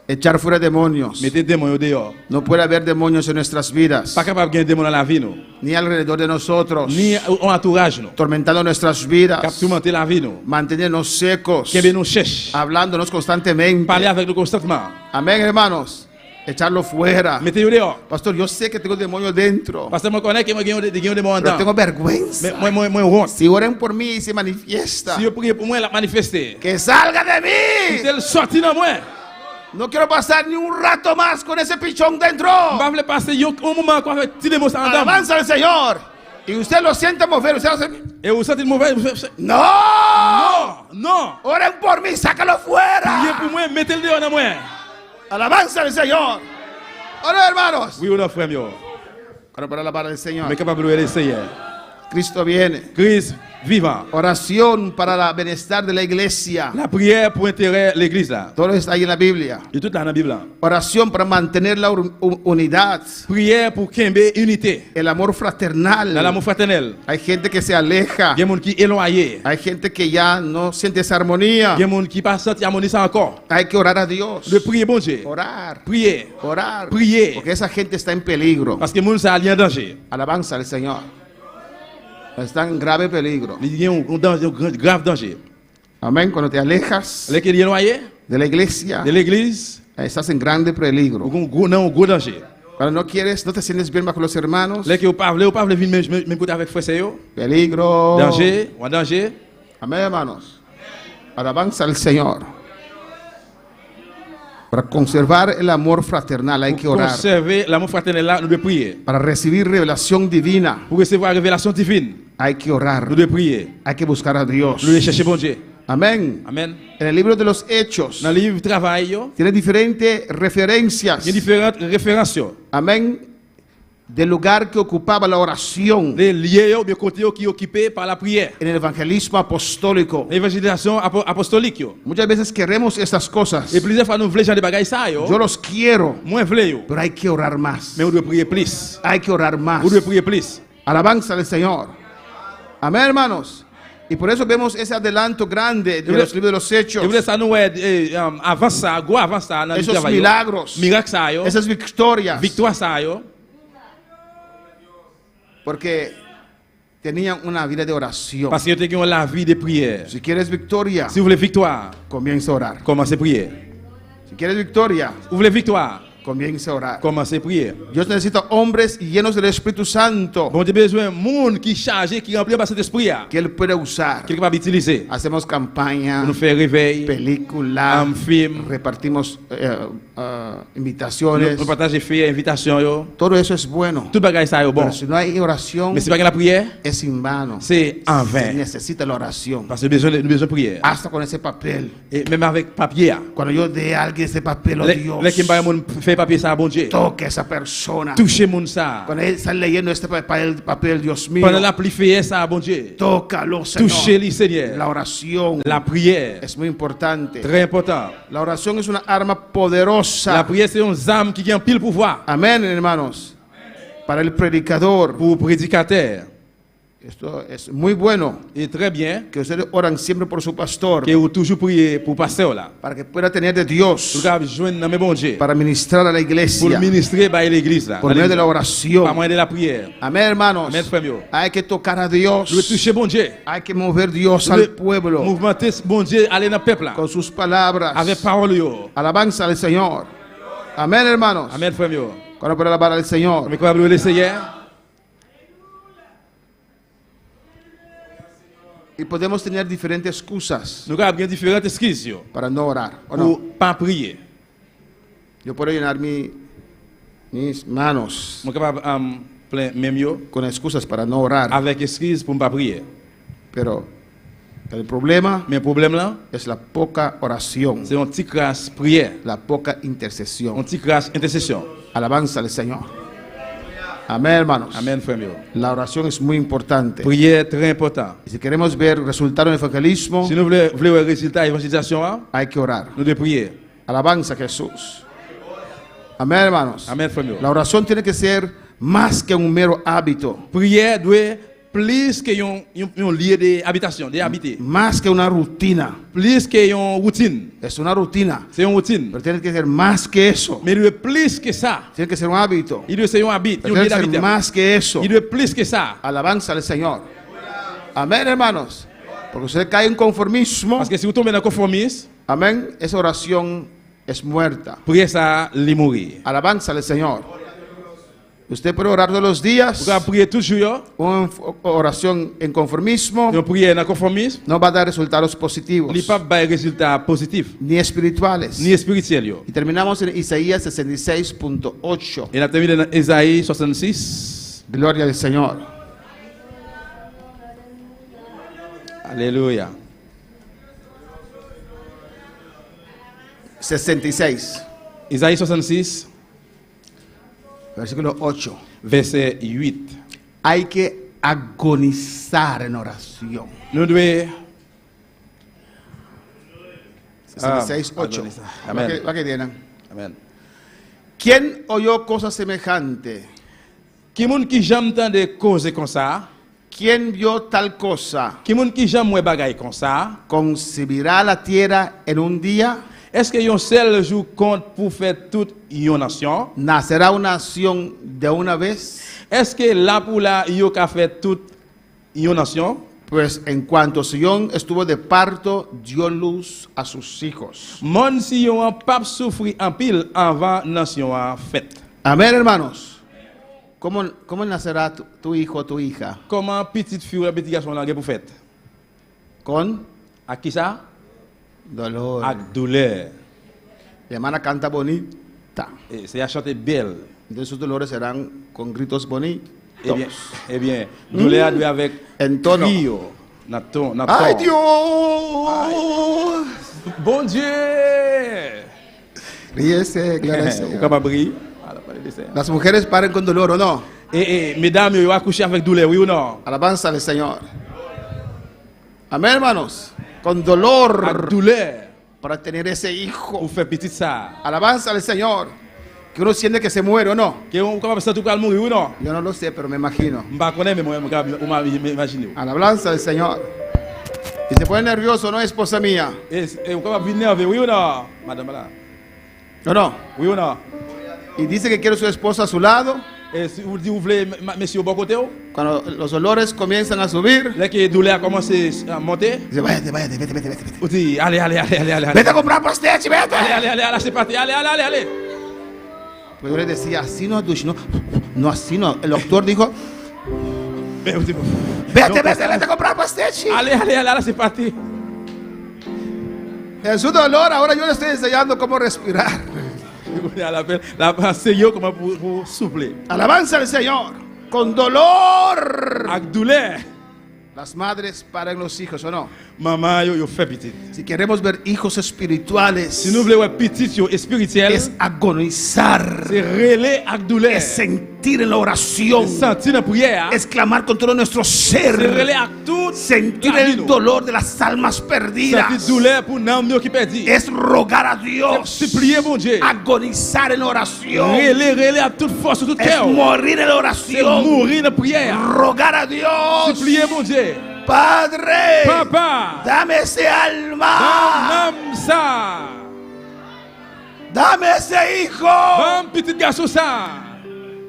Echar fuera demonios. Mettez des démons dehors. No puede haber demonios en nuestras vidas, Pas capable de gagner des démons dans la vie, nous. ni alrededor de nosotros, Ni en entourage, nous. tormentando nuestras Cap vidas, tourmenter la vie, nous. mantenernos secos, Qui nous cherche. hablándonos constantemente. Parler avec nous constamment. Amén, hermanos. Echarlo fuera. Mettez-le dehors. Pastor, yo sé que tengo demonios dentro, Parce que moi, je connais que moi, j'ai des démons pero tengo dedans. vergüenza. Mais moi, honte. Si oren por mí y se manifiesta, Si je prie pour moi, la manifester. que salga de mí. Elle sortit dans moi. No quiero pasar ni un rato más con ese pichón dentro. Je ne vais pas passer un moment encore avec tous les démons en dedans. Alabanza al Señor. Y usted lo siente mover. Usted hace... Et vous sentez le mauvais. No. Non. Oren por mí, sácalo fuera. Priez pour moi, mettez-le dehors dans moi. Alabanza al Señor. Ahora, hermanos. Oui, on frère, yo. Ahora para alabar al Señor. Mais capable de le Seigneur. Cristo viene. Christ vivant. Oración para el bienestar de la iglesia. La prière pour intérêt l'église là. Todo está ahí en la Biblia. Et tout là dans la Bible là. Oración para mantener la unidad, Prière pour qu'il unité. el amor Dans fraternal. l'amour fraternel. Hay gente que se aleja. Il y a des gens qui sont éloignés. Hay gente que ya no siente esa armonía. Il y a des gens qui ne sentent pas harmonie ça encore. Hay que orar a Dios. De prier, bon Dieu. Orar. Prier. Orar. Prier. Porque esa gente está en peligro. Parce que les gens sont en danger. Alabanza al Señor. Está en grave peligro. Il y a un danger, un grave danger. Amén. Cuando te alejas Les qui sont éloignés de la iglesia, de l'église, estás en grande peligro. ils ont un gros danger. Cuando no quieres, no te sientes bien bajo los hermanos, Les qui ne parlent pas venir même côté avec frère Seigneur. peligro. Danger, ou en danger. Amén, hermanos. Alabanza al Señor. Para conservar el amor fraternal hay que Pour orar. conserver l'amour fraternel là, nous devons prier. Para recibir revelación divina Pour recevoir la révélation divine, hay que orar. nous devons prier. Hay que buscar a Dios. Nous devons chercher bon Dieu. Amén. Amen. En el libro de los Hechos Dans le livre travail, il tiene diferentes referencias. y a différentes références. Amén. Del lugar que ocupaba la oración Les liés, bien côté qui est occupé par la prière. en el evangelismo apostólico. L'évangélisation apostolique. Muchas veces queremos estas cosas. Et plusieurs fois, nous voulons faire des bagages ça. Yo los quiero, Moins voulons. pero hay que orar más. Mais on doit prier plus. Hay que orar más. On doit prier plus. Alabanza al Señor. Amén, hermanos. Y por eso vemos ese adelanto grande de los libros de los Hechos. Je voulais ça nous avant ça, go avant ça dans le Esos travail. milagros. Miracle ça yo. Esas victorias. Victoire ça yo. Porque tenían una vida de oración. Parce que tu as la vie de prière. Si quieres victoria, Si vous voulez victoire, comienza a orar. commencez à prier. Si quieres victoria, Vous voulez victoire, comienza a orar. commencez à prier. Dios necesita hombres llenos del Espíritu Santo Bon, tu as besoin de monde qui chargé, qui rempli par cet esprit, que Él puede usar. qui est capable d'utiliser. Hacemos campaña, Pour nous faire réveil, película, un film, repartimos invitaciones. nous partager faire invitation yo. Todo eso es bueno. Tout bagage ça yo bon. Pero si no hay oración, Mais si pas la prière, es en vano. c'est en Se vain. necesita la oración. Parce que nous besoin de prière. Hasta con ese papel. Et même avec papier. Cuando yo dé a alguien ese papel, oh Dios, Les qui fait papier ça bon Dieu. toque a esa persona. Toucher mon ça. Cuando él está leyendo este papel, Dios mío, Pendant la pluie fait ça bon Dieu. tócalo, Señor. Toucher le Seigneur. La oración La prière, es muy importante. très important. La oración es una arma poderosa. La prière c'est une âme qui a un pile pouvoir Amén, hermanos. Para el predicador, pour prédicateur. esto es muy bueno Et très bien que ustedes oran siempre por su pastor que vous toujours prier pour pasteur là. para que pueda tener de Pour Dios que joindre dans mes bon Dieu. para ministrar a la Pour iglesia ministrer par l'église là. por medio de la Par oración. moyen de la prière. Amén, hermanos. Amén, frère mío. Hay que tocar a Nous devons Dios. toucher bon Dieu. Hay que mover Dios Nous al devons pueblo mouvementer bon Dieu aller dans le peuple là. con sus palabras. Avec parole yo. Alabanza al Señor. Amén, hermanos. Amen, frère mío. Cuando pueda alabar al Señor. Mais capable de Seigneur. Y podemos tener diferentes excusas Nous avons différentes excuses yo, para no orar. ¿O pour no? pas prier. Yo puedo llenar mis manos Nous capable plein même yo con excusas para no orar. avec excuse pour pas prier. Pero el problema Mais le problème là, es la poca oración, c'est une petite grâce prière, la poca une intercesión. petite grâce intercession. Alabanza al Señor. Amén, hermanos. Amen, frère mío. La oración es muy importante. Prière très important. Y si queremos ver resultados en el evangelismo, Si nous voulons un résultat de l'évangélisation, hay que orar. nous devons prier. Alabanza a Jesús. Amén, hermanos. Amen, frère mío. La oración tiene que ser más que un mero hábito. Prière doit plus que un lieu d'habitation, d'habiter. Más que una rutina. Plus que une routine. Es una rutina. C'est une routine. Pero tiene que ser más que eso. Mais il doit plus que ça. Tiene que ser un hábito. Il doit ser un habit, Pero un lieu tiene que ser d'habitation. más que eso. Il doit plus que ça. Alabanza al Señor. Amén, hermanos. Porque usted cae en conformismo. Parce que si vous tombez dans le conformisme, Amén. Esa oración es muerta. priez ça, les mourir. Alabanza al Señor. Usted puede orar todos los días. Vous pouvez prier toujours. Una oración en conformismo Une prière dans le conformisme, no va a dar resultados positivos il n'y a pas de résultat positif, ni espirituales. ni spirituel. Yo. Y terminamos en Isaías 66.8. Et on a terminé dans Ésaïe 66. Gloria al Señor. Alléluia. 66, Ésaïe 66, versículo 8. verset 8. Hay que agonizar en oración. Nous devons 66, 8. agonizar. Amén. Va que tienen. Amen. ¿Quién oyó cosa semejante? Qui moun qui j'aime entendre causer comme ça? ¿Quién vio tal cosa? Qui moun qui j'aime ouais bagaille comme ça? ¿Concebirá la tierra en un día? Est-ce que un seul jour compte pour faire toute une nation? ¿Nacerá una nación de una vez? Est-ce que là pour là yo ka fait toute une nation? Pues en cuanto Sion estuvo de parto, dio luz a sus hijos. Mon si yo un pape souffri en pile avant nation a fait. Amén, hermanos. ¿Cómo nacerá tu hijo o tu hija? Comment petite fille ou petit garçon là pour fait? Con À qui ça? dolor. Avec douleur. Mi hermana canta bonita. Et c'est à chanter belle. Entonces sus dolores serán con gritos bonitos. Eh bien, douleur doit avec En tono. brio. Na ton, na ¡Ay, ton. Dios! Bon Dieu! Ríese, gloria al Ou Señor. capable briller? Ah, la parole de ça. Las mujeres paren con dolor, ¿o no? Mesdames, vous accouchez avec douleur, oui ou non? Alabanza al Señor. Amén, hermanos. Con dolor Avec douleur, para tener ese hijo. vous faites petit ça. Alabanza al Señor. Que uno siente que se muere, ¿o no? Que on capable de tout calme, oui ou non? Yo no lo sé, pero me imagino. M'pa connaître, mais moi, on m'a imaginé. Alabanza al Señor. Y se pone nervioso, ¿no, esposa mía? Et on capable de nerveux, oui ou non? Madame là. ¿O no? Oui ou non? Y dice que quiere su esposa a su lado. Et si vous dites, vous voulez, monsieur, au bon côté, Cuando los dolores comienzan a subir, là que la douleur commence à monter, dice, váyate, váyate, vete, vete, vete. vous dites, allez. Vete a comprar pastechi, vete. Allez, c'est parti, allez. Pues yo le decía, así no, Dush, no, así no. El doctor dijo, Mais vous dites, vete a comprar pastechi. allez, c'est parti. En su dolor, ahora yo le estoy enseñando cómo respirar. La pensée, comment pour souffler. Alabanza al Señor. Con dolor. Avec douleur, Las madres paren los hijos, ¿o no? maman, yo fait petit. Si queremos ver hijos espirituales, Si nous voulons petit, yo spirituel, es agonizar, c'est relais avec douleur. es sentir en la oración, Sentir la prière, es clamar con todo nuestro c'est relais ser, avec tout. sentir el dolor de las almas Sentir perdidas, douleur pour nous qui perdit. es rogar a Dios, C'est prier, mon Dieu. agonizar en oración, Relais à toute force, toute es cœur. morir en la C'est oración, mourir dans la prière. rogar a C'est Dios, prier, mon Dieu. Padre, Papa, dame ese alma, donne ça. dame ese hijo, Bon petit garçon ça.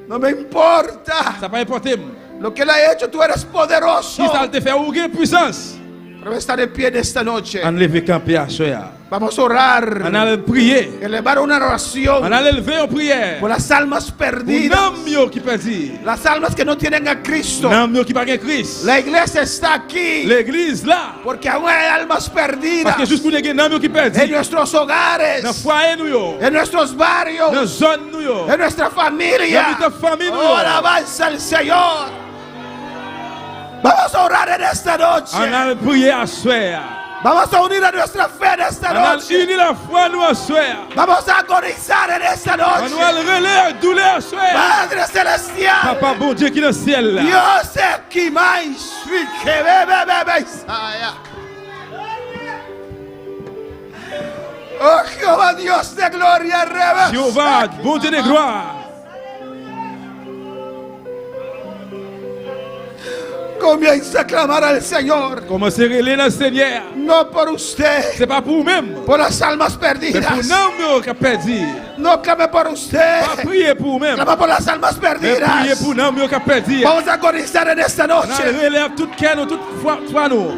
no me importa. Ça pas importer. Lo que él ha hecho, tú eres poderoso. Qui ça te fait ou gain puissance? Pero estar en pie en esta noche. On lève camper à soya. Vamos a orar. On allait prier. Elevar una On oración allait lever en prière. por las almas Pour perdidas. l'homme qui perdit. Las almas que no tienen a Cristo. L'homme qui pas gain Christ. La iglesia está aquí. L'église là. Porque aún hay almas perdidas. Parce que juste pour les l'homme qui En perdit. nuestros Dans hogares. foyer nous yo. En nuestros Dans barrios. zone nous yo. En nuestra familia. En nuestra familia. Oh, alabanza al Señor. Vamos a orar en esta noche. On allait prier à soya. Vamos a unir a nuestra fe en esta On allait noche. unir la foi nous à soya. Vamos a agonizar en esta On noche. allait relais douleur à soya. Padre celestial. Papa bon Dieu qui est dans le ciel là. Dios es que mais fique bebe Isaia. Oh Jehová Dios de gloria revés. Jéhovah, bon Dieu de gloire. Comienza a clamar al Señor. Commencez à relayer dans le Seigneur. No por usted, C'est pas pour vous-même. por las almas Mais pour perdidas. nous qui avons perdu. No clame por usted, Pas prier pour vous-même. clama por las almas Mais prier perdidas. pour nous qui avons perdu. Vamos a agonizar en esta On noche. relève tout cœur, nous, toute foi nous.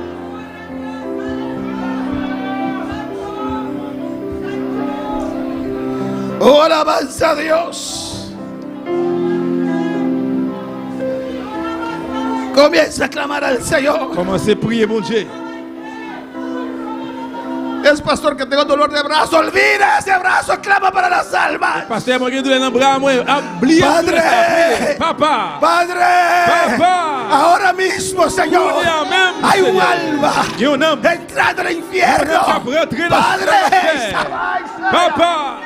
Oh, alabanza a Dios. Comienza a clamar al Señor. Commencez à prier, mon Dieu. Es pastor que tengo dolor de brazo. Olvida ese brazo. Clama para las almas. Pasteur, moi, je dois dans le bras, moi. Oubliez. Padre. Papa. Padre. Papá. Ahora mismo, Señor. Ahora mismo, Hay un Señor. alma Il y a un homme. entrando al infierno. Padre. Papa.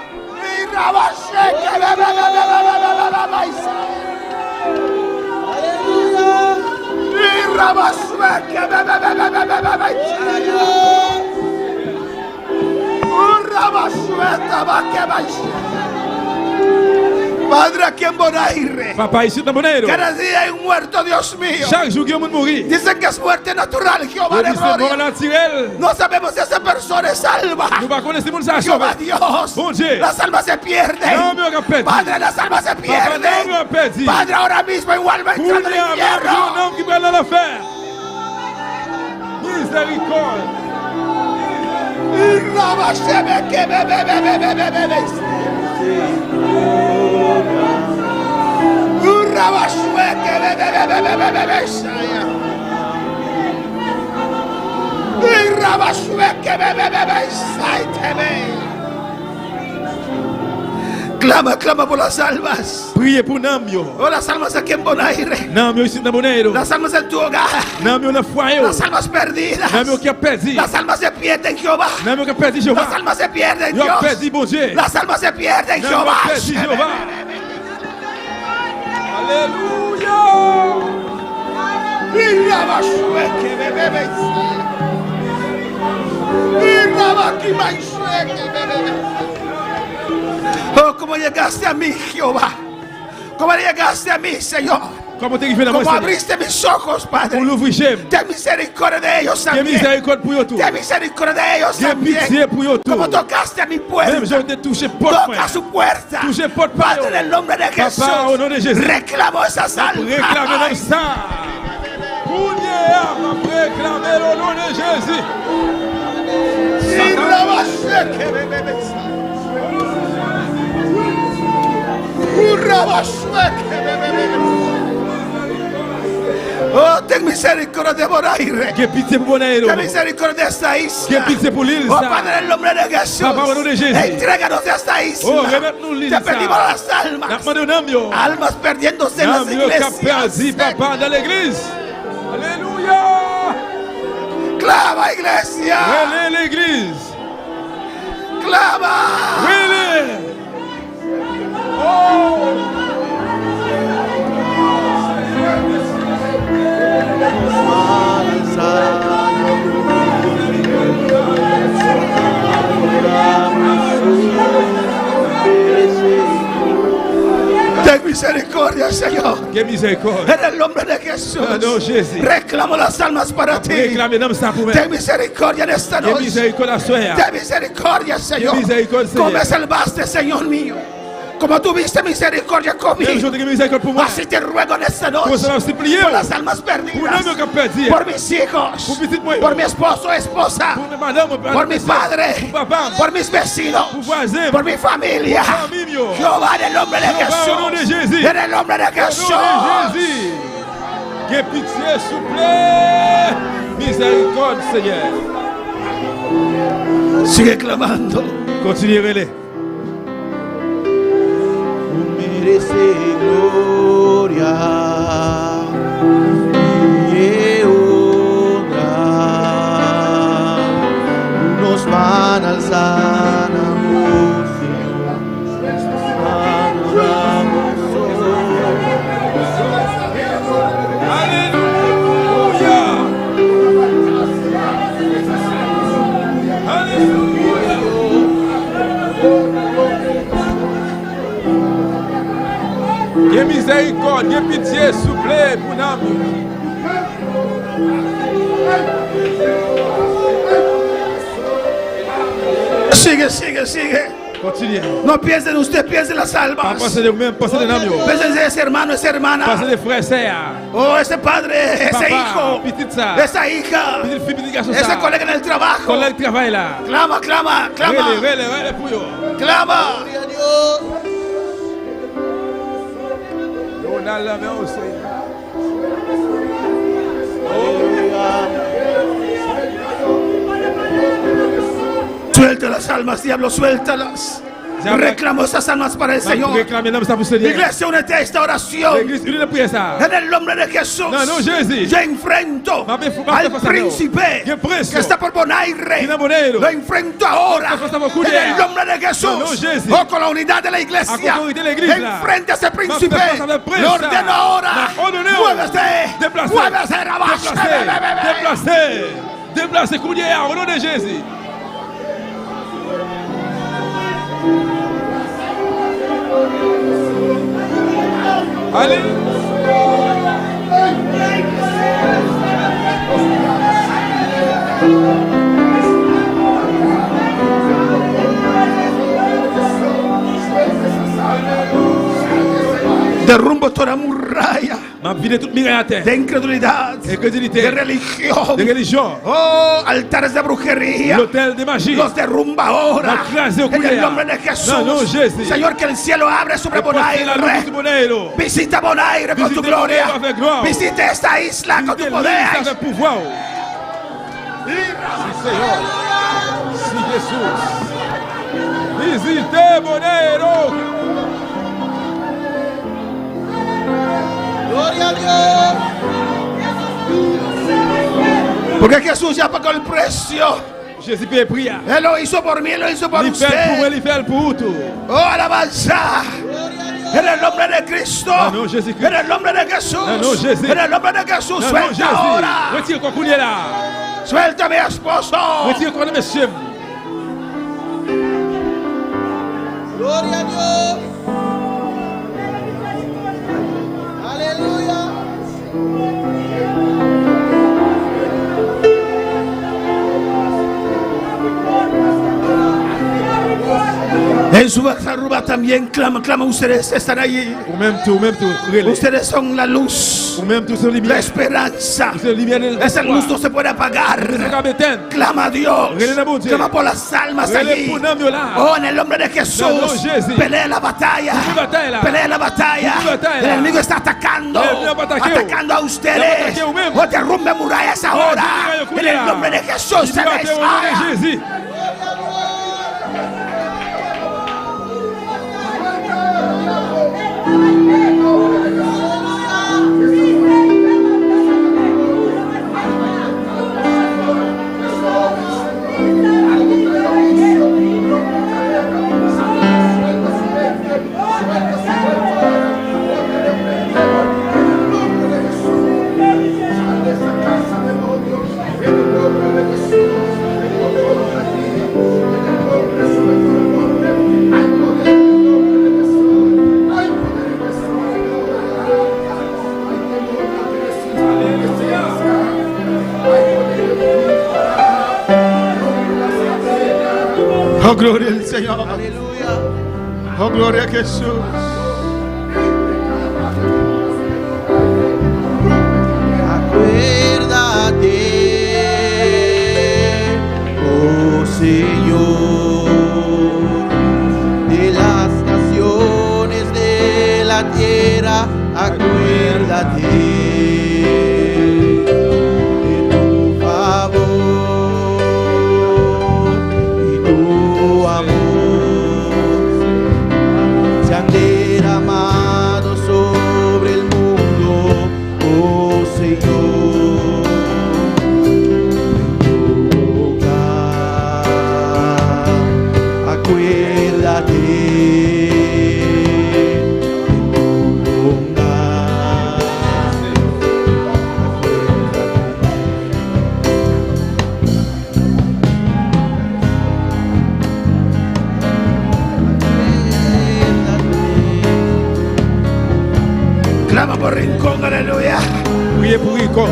Padre, aquí en Bonaire, Papa, ici dans Bonaire. cada día hay un muerto, Dios mío. Chaque jour, il y a un monde mourir. Dicen que es muerte natural, Jehová Je de dis c'est mort gloria. naturel. No sabemos si esa persona es salva. Nous ne connaissons pas ça. Jehová Dios, Bon Dieu. las almas se Non, pierden. mais on a perdu. Padre, las almas se Papa, non, mais on pierden. a perdu. Padre, ahora mismo igual va Pour entrando lui, al un infierno. homme qui prend dans l'affaire. Miséricorde. Clama, clama por las almas. Priez pour Namio. Oh, las almas aquí en Bonaire. Namio ici dans Bonaire. Las almas en tu hogar. Namio dans le foyer. Las almas perdidas. Namio qui a perdu. Las almas se pierden, Jehová. Namio qui a perdu Las Jehová. almas se pierden, Il a Dios. perdu, bon Dieu. Las almas se pierden, Namio Jehová. a perdu Jehová. Alléluia. Oh, como llegaste a mí, Jehová. Como llegaste a mí, Señor. Comment t'es arrivé dans moi, Como Seigneur? abriste mis ojos, Padre. Pour l'ouvrir, j'aime. Ten misericordia de ellos J'ai también. miséricorde pour eux tous. Ten misericordia de ellos J'ai pitié también. pour eux tous. Como tocaste a mi Même puerta. j'ai été touché porte Toca su puerta. Touché porte Padre, en el nombre de Jesús. Papa, au nom de Jésus. Reclamo esas Réclamer almas. comme ça. Pour réclamer au nom de Jésus. Oh, ten misericordia de Bonaire. Que pitié pour Bonaire. Ten misericordia de esta Que isla. pitié pour l'île. Oh, Padre, en el nombre de Jesús. Papa, au nom de Jésus. Entréganos de esta isla. Oh, remettre-nous l'île. Te pedimos las N'a almas. demandé au Namio. Almas perdiéndose en las Namio qui a perdu, iglesias. papa, dans l'église. Alléluia. Clama, iglesia. Relais l'église. Clama. Relais. Ten misericordia, Señor. Que miséricorde. En el nombre de Jesús. Oh, no, Jésus. Reclamo las almas para ti. Réclamer l'homme ça pour moi. Ten misericordia en esta Que noche. miséricorde à soi. Ten misericordia, Señor. misericordia, Señor. Como me salvaste, Señor mío. Como tuviste misericordia Même conmigo. je te miséricorde pour moi. Así te ruego en esta Pour noche. cela, supplier. Por las almas Pour perdidas. l'homme qui a perdu. Por mis hijos. Pour petit moi. Por mi esposo, esposa. Pour madame. Por mi padre. Pour papa. Por mis vecinos. Pour voisin. Por mi familia. Famille. Jehová, en el nombre de Jehová, au nom de Jesús. Jésus. En el nombre de Au Jesús. nom de Jésus. Que pitié, s'il vous plaît. Miséricorde, Seigneur. Sigue clamando. Continuez-les. Merece gloria y honra. Unos van a alzar a voz, adoramos Alléluia. Alléluia. Que miséricorde, que pitié, Sigue, sigue, sigue. Continuez. No piensen usted, piensen las Pas almas. penser de vous-même, pensez des amis. Piensen de ese hermano, esa Pensez hermana. des frères, sœurs. Oh, ese padre, ese Papa, hijo, petite sœur, esa hija, petite fille, petit garçon, ese ça. colega en el trabajo. Collègue travaille là. Clama, clama, Relais, clama, relais, relais pour eux. clama. On a la main au Seigneur. Suelta las almas, diablo, suéltalas. Reclamo esas almas para el Señor. Réclamez l'homme ça pour Seigneur. Iglesia, únete a esta oración. L'église, une de prière ça. En el nombre de Jesús. Non, non, Jésus. Yo enfrento al príncipe que está por Bonaire. Lo enfrento ahora. En el nombre de Jesús. O con la unidad de la iglesia. Enfrente a ese príncipe. Le ordeno ahora. Muévese. Muévese. Déplacez. Déplacez. Coulière au nom de Jésus. Allez. Derrumbo toda muralla Ma vie de toute miraille à terre. de incredulidad, Incrédulité. de religión. De religion. Oh, altares de brujería. L'hôtel de magie. Los derrumba ahora. La clase En el oculera. nombre de Jesús. No, no, Jésus. Señor, que el cielo abre sobre Portez la luz Bonaire. du Bonaire. Visita Bonaire con tu Visite gloria. Bonaire avec gloire. Visite esta isla con tu Visitez poder. l'île avec pouvoir. Si Seigneur. Si Jésus. Visitez Bonaire. Gloria a Dios. Porque Jesús ya pagó el precio. Jésus paye prière. Él lo hizo por mí, Él lo hizo por Il fait pour moi, usted. il fait pour tout. Oh, alabanza. En el nombre de Cristo. Ah, no, Jésus-Christ. En el nombre de Jesús. Ah, no, Jésus. En el nombre de Jesús. Non, non, Suelta Jésus. ahora. Retire quoi coulier là. Suelta a mi esposo. Retire quoi de monsieur. Gloria a Dios. Aleluya. En su Aruba también clama, clama. Ustedes están allí. Ou même tout, relais. Ustedes son la luz, Ou même tout sur la lumière. esperanza. Sur lumière de Esa luz no se puede apagar. Clama a Dios. Clama por las almas allí. Oh, en el nombre de Jesús. No, no, Jésus. Pelea la batalla. Pelea la batalla. El enemigo está atacando. Atacando a ustedes. Oh, derrumbe murallas ahora. En el nombre de Jesús se deshaga. Jésus. Oh, gloria al Señor. Oh, gloria a Jesús. Acuérdate, oh Señor, de las naciones de la tierra. Acuérdate de tu favor y tu amor. Se han derramado sobre el mundo, oh Señor. En tu hogar, acuérdate de tu bondad. Clama por rincón, aleluya. Priez pour Rincon.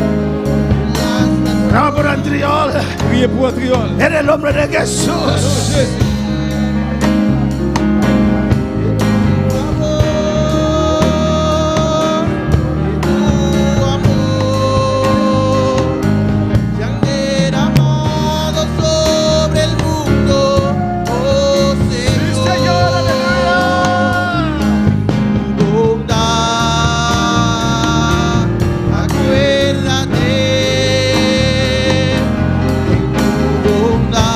Oramos por Andriol. Priez pour Andriol. En el nombre de Au nom de Jesús. Jésus. Se han derramado sobre el mundo, oh Señor, tu bondad, acuérdate de tu bondad,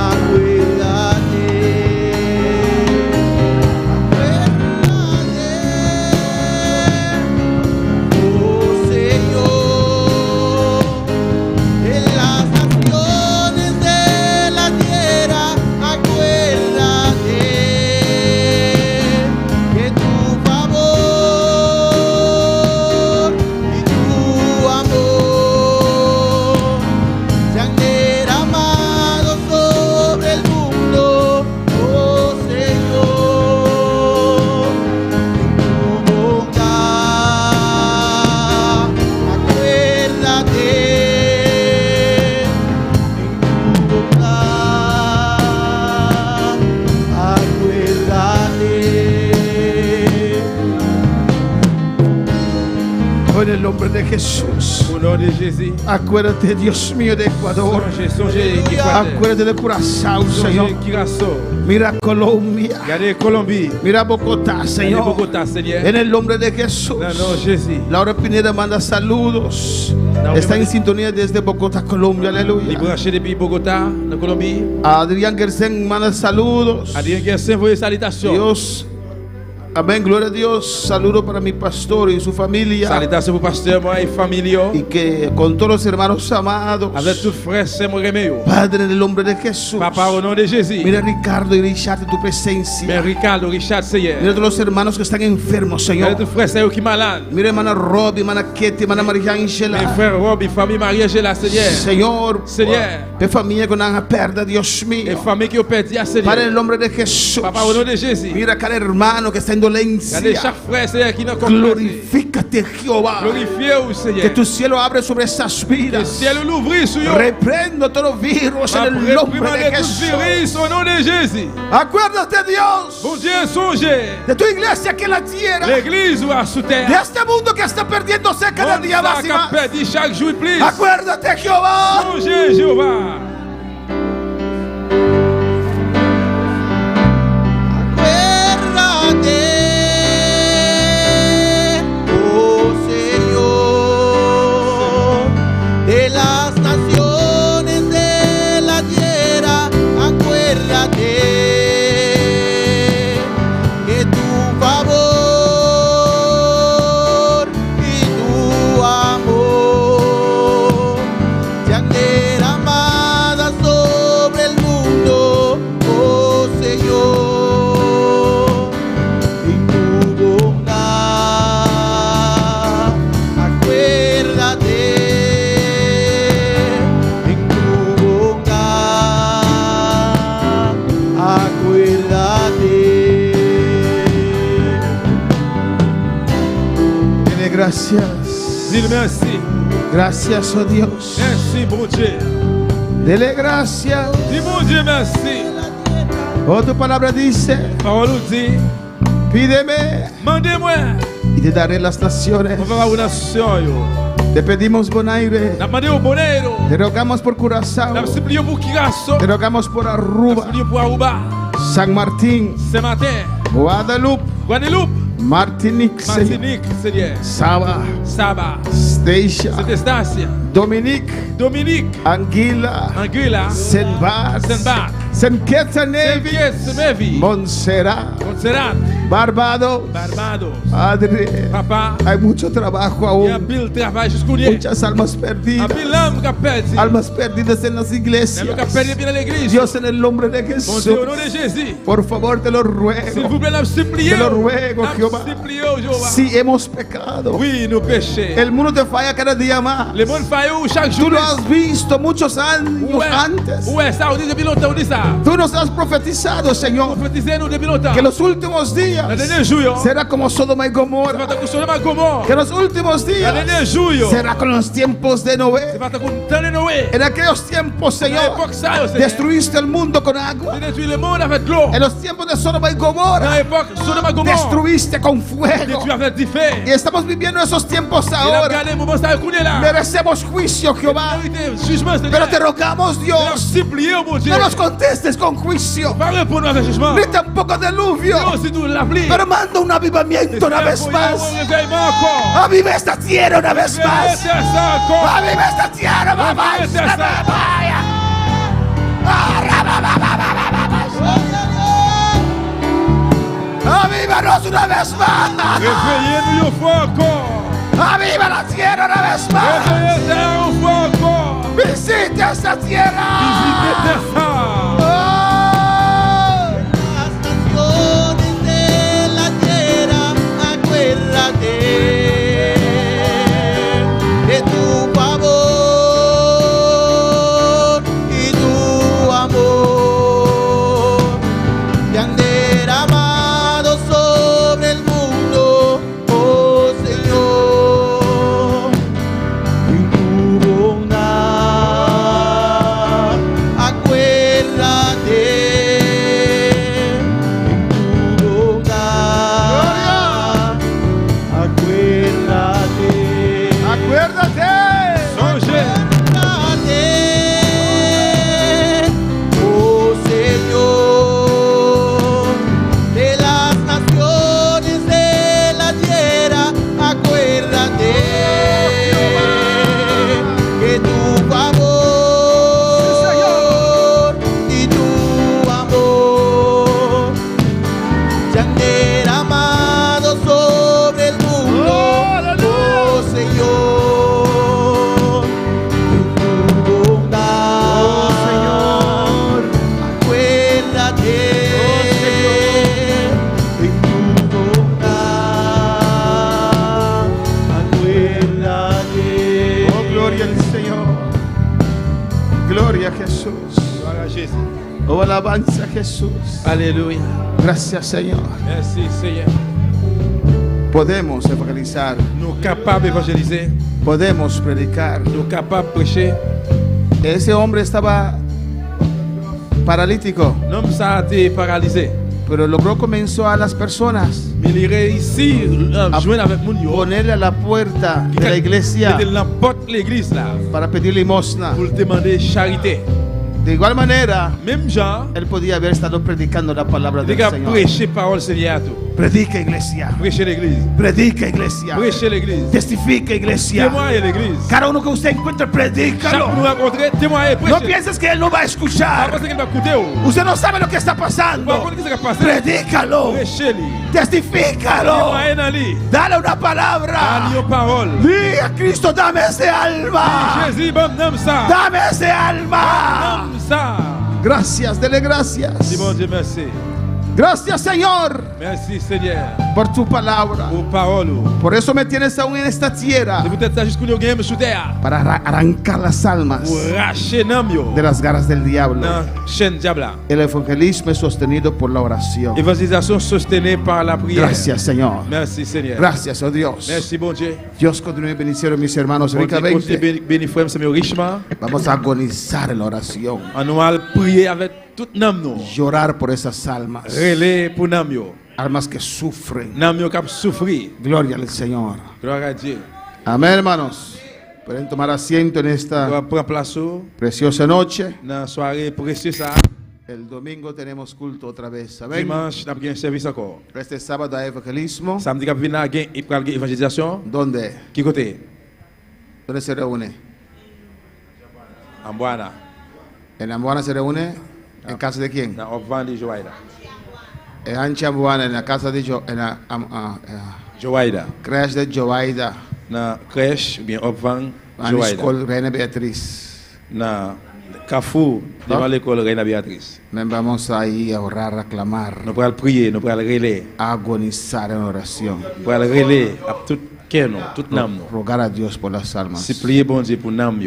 acuérdate, oh Señor, en las naciones de la tierra, acuérdate que tu favor y tu amor se han derramado sobre el mundo, oh Señor, en tu bondad, acuérdate, en tu bondad, acuérdate. Oh, en el nombre de Jesús. Au nom de Jésus. Acuérdate, Dios mío, de Ecuador. Songez Équateur. Acuérdate de Curazao, Señor. Songez Curaçao. Mira Colombia. Regardez Colombie. Mira Bogotá, Regardez Señor. Bogota, Seigneur. En el nombre de Jesús. Au nom de Jésus. Laura Pineda manda saludos. Está en sintonía desde Bogotá, Colombia. Il Aleluya. branché depuis Bogota, en Colombie. Adrián Gersen manda saludos. Adrien Gersin, voyez salutations. Dios. Amén. Gloria a Dios. Saludo para mi pastor y su familia. Salutations pour pasteur, moi et famille. Y que con todos los hermanos amados. Avec tous frères, c'est mon remède. Padre, en el nombre de Jesús. Papa, au nom de Jésus. Mira Ricardo y Richard en tu presencia. Mais Ricardo, Richard, Mira Seigneur. todos los hermanos que están enfermos, Regardez Señor. tous frères, c'est eux qui malades. Mira hermana Robbie, hermana Ketty, hermana Maria Mes Angela. frères, Rob, et famille Marie-Angela, Seigneur. Señor, Seigneur. de familia con una perda, Dios Et mío. famille qui ont perdu, Padre, en Seigneur. el nombre de Jesús. Papa, au nom de Jésus. Mira cada hermano que está en Regardez dolencia. chaque frère, Seigneur, qui n'a compris. Glorifícate, Jehová. Glorifiez-vous, Que Seigneur. tu cielo abre sobre estas Le vidas. ciel l'ouvrit sur eux. Reprendo todo virus en el Après, nombre de réprimandez tout Jesús. virus au nom de Jésus. Acuérdate, Dios, Bon Dieu, songez. de tu iglesia aquí en la tierra. L'église ou à sous De terre. este mundo que está perdiéndose cada Bon día más y ça qu'a más. perdu chaque jour plus. Acuérdate, Jehová. Songez, Jéhovah. Acuérdate, oh Señor, de las naciones de la tierra, acuérdate que tu favor y tu amor se han derramado sobre el mundo, oh Señor, y tu bondad, acuérdate, en tu bondad, acuérdate. Dile gracias. Dis merci. Gracias, oh Dios. Merci, bon Dieu. Dele gracias. Dis mon Dieu, merci. Oh, tu palabra dice, Parole nous dit, pídeme mandez-moi. y te daré las naciones. On va avoir une nation, yo. Te pedimos Bonaire. N'a demandé au Bonaire. Te rogamos por Curazao. N'a supplié pour Curaçao. Te rogamos por N'a Aruba, supplié pour Aruba. San Martín, Saint-Martin. Guadalupe, Guadeloupe. Martinique, Señor. Martinique, Seigneur. Saba, Saba. Stacia, Saint-Eustache. Dominique, Dominique. Anguila, Anguilla. Saint-Bart, Saint-Bart. Saint-Kitts-Nevis, Saint-Vies. Montserrat, Montserrat. Barbados. Barbados. Padre, Papa. hay mucho trabajo Il y a un aún. pile travail jusqu'au lien. Muchas almas Un perdidas. pile l'âme qui a perdu. Almas perdidas en las L'âme iglesias. qui a perdu bien à l'église. Dios, en el nombre de Mon Jesús, Dieu, au nom de Jésus. por favor, te lo S'il ruego. vous plaît, n'a supplié. Te lo ruego, N'a Jehová. supplié, Jéhovah. Si hemos pecado, Oui, nous péchons. el mundo te falla cada día más. Le monde faille chaque Tú jour. lo has visto muchos años Ouais, antes. ouais, ça, on dit depuis longtemps, on dit ça. Tú nos has profetizado, Señor, Prophétisez-nous depuis longtemps. que los últimos días días Le dernier jour, yo, será como Sodoma y c'est pas Gomorra. tant que Sodome et Gomorrhe. Que los últimos Le días dernier jour, yo, será con los tiempos de c'est Noé. pas tant qu'on temps de Noé. En aquellos tiempos, À Señor, l'époque, ça, yo, Seigneur, destruiste el mundo con agua. tu détruis le monde avec l'eau. En los tiempos de Sodoma y Dans Gomorra, l'époque, Sodome et Gomorrhe, destruiste con fuego. détruit avec du feu. Y estamos viviendo esos tiempos Et là, ahora. regardez, le moment, ça qu'on est là. Merecemos juicio, Jehová. Vérité, jugement, Pero te Seigneur. rogamos, Et là, Dios, supplier, mon Dieu. no nos contestes con juicio, Pas répondre avec jugement. ni tampoco diluvio, Non, c'est tout la pluie. pero manda un avivamiento una vez más. Réveillement encore. Aviva esta tierra una vez más. Réveillez ça encore. Aviva esta tierra una vez más. Avívanos una vez más. Réveillez-nous une fois encore. Aviva la tierra una vez más. Réveillez ça une fois encore. Visita esta tierra. Visitez ça. Oh. Las naciones de la tierra, acuérdate de tu favor y tu amor, te han derramado sobre el mundo, oh Señor, y tu bondad, acuérdate en tu bondad, acuérdate. Acuérdate. Songez. Acuérdate, oh Señor, de las naciones de la tierra, acuérdate que tu favor y tu amor se han derramado sobre el mundo, oh Señor, en tu bondad, Oh, Señor. acuérdate, en tu bondad, acuérdate. Oh, gloria al Señor. Gloria a Jesús. Gloire à Jésus. Oh, alabanza a Jesús. Alléluia. Gracias, Señor. Merci Seigneur. Podemos evangelizar. Nous capables d'évangéliser. Podemos predicar. Nous capables de prêcher. Ese hombre estaba paralítico, L'homme ça a été paralysé. pero logró comenzó a las personas Mais il réussit à joindre avec mon yo. ponerle a la puerta de la iglesia Il l'emporte l'église là para pedir limosna. pour demander charité. De igual manera, Même Jean, él podía haber estado predicando la palabra il del a Señor. prêché parole Seigneur à tout. Predica, iglesia. Prêcher l'église. Predica, iglesia. Prêcher l'église. Testifica, iglesia. Témoigner l'église. Cada uno que usted encuentre, Chaque predícalo. nous rencontrer, témoigner, No prêcher. pienses que él no va a Pas escuchar. penser qu'il va écouter. Usted no sabe lo que está Pas pasando. contre qui ça va passer. Predícalo. Prêcher lui. Testifícalo. Témoigner dans lui. Dale una À palabra. lui parole. Di a Cristo, dame ese alma. Jésus, bon homme ça. Dame ese alma. Homme ça. Gracias, dele gracias. Dis bon Dieu merci. Gracias, Señor, Merci Seigneur. por tu palabra. Pour parole. Por eso me tienes aún en esta tierra, C'est peut-être ça jusqu'où nous gagnons sous terre. para arrancar las almas Pour racher nam yo. de las garras del diablo. Dans chaîne diable. El evangelismo es sostenido por la oración. Évangélisation soutenue par la prière. Gracias, Señor. Merci Seigneur. Gracias, oh Dios. Merci bon Dieu. Dios continúe bendiciendo a mis hermanos Bon Dieu, continue ricamente. béni frère Samuel richement. Vamos a agonizar en la oración. On nous va prier avec tout nam nous. Llorar por esas almas. Relais pour nam yo. Almas que sufren. Nam yo cap souffrir. Gloria al Señor. Gloire à Dieu. Amén, hermanos. Pueden tomar asiento en On esta va prendre place preciosa noche. dans la soirée précieuse ça. El domingo tenemos culto otra vez. Amén. Dimanche, nous avons un service encore. Este sábado hay evangelismo. Samedi, nous avons une évangélisation. ¿Dónde? Qui côté? ¿Dónde se reúne? En Boana. En Ambuana se reúne. ¿En casa de quién? Dans Obvan de Joaïda. En Ancha Ambuana, en la casa de Joaïda. Crash de Joaida. Dans crèche, ou bien Obvan, En Joaïda. Escuela Reina Beatriz. Dans Carrefour, devant l'école Reina Béatrice. Nos vamos ahí a orar, a clamar, Nous pourrons prier, nous pourrons relayer. a agonizar en oración. Nous pourrons relayer à tout cœur, toute âme. Rogar a Dios por las almas. Supplier bon Dieu pour l'âme.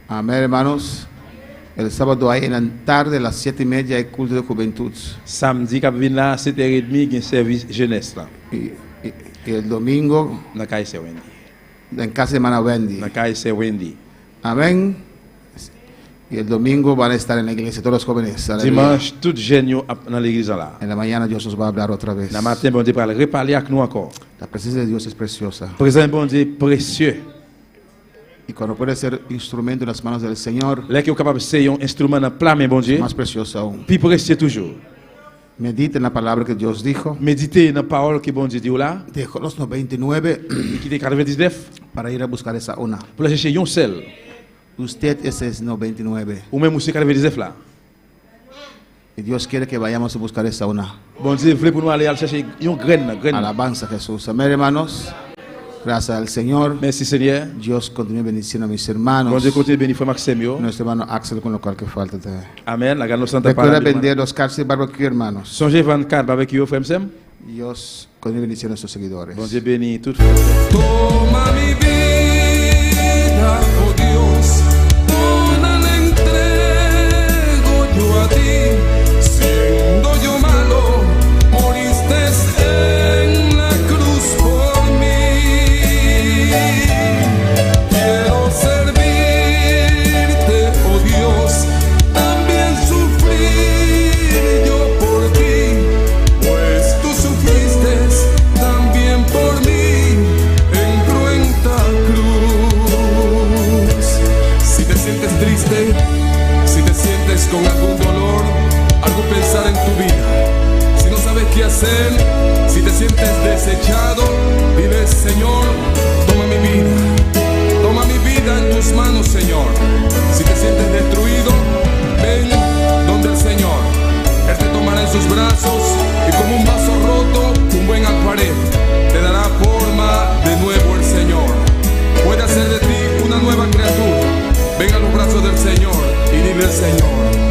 Amén, hermanos. El sábado hay en la tarde a las 7:30 el culto de juventud. Samedi k'ap vin la 7h30 gen service jeunesse là. Y el domingo Nan kay se Wendy. en casa de hermana Wendy. Nan kay se Wendy. Amén. Y el domingo van a estar en la iglesia todos los jóvenes. Aleluya. Dimanche tout jeune yo dans l'église là. En la mañana Dios nos va a hablar otra vez. Nan matin bon Dieu pral reparler avec nous encore. La presencia de Dios es preciosa. Présent bon Dieu précieux. Y cuando puede ser instrumento en las manos del Señor, Là qui est capable ser un instrument dans plein main bon Dieu. más precioso aún. Puis précieux toujours. Medita en la palabra que Dios dijo. Méditer dans parole que bon Dieu dit là. Dejó los 99 Qui était 99 para ir a buscar esa una. pour la chercher un seul. Usted ese es 99. Ou même aussi 99 là. Y Dios quiere que vayamos a buscar esa una. Bon Dieu voulait pour nous aller chercher une graine. Alabanza a Jesús. Amén, hermanos. Gracias al Señor. Merci Seigneur. Dios continúe bendiciendo a mis Bon hermanos. Dieu continue bénir frère Maxime yo. Nuestro hermano Axel con lo cual que falta. Amen. La grande santa Recuerda parole. vender los cárceles barbecue, hermanos. Songez 24 barbecue frère Maxime. Dios continúe bendiciendo a nuestros seguidores. Bon Dieu bénit tout. Toma mi vida, oh Dios, toda la entrego yo a ti. Siendo yo malo, moriste en la cruz por mí. Quiero servirte, oh Dios, también sufrir yo por ti, pues tú sufriste también por mí en cruenta cruz. Si te sientes triste, si te sientes con algún dolor, algo pensar en tu vida, si no sabes qué hacer, si te sientes desechado, dile: Señor, toma mi vida en tus manos, Señor. Si te sientes destruido, ven donde el Señor. Él te tomará en sus brazos y como un vaso roto, un buen alfarero, te dará forma de nuevo el Señor. Puede hacer de ti una nueva criatura. Ven a los brazos del Señor y dile: Señor,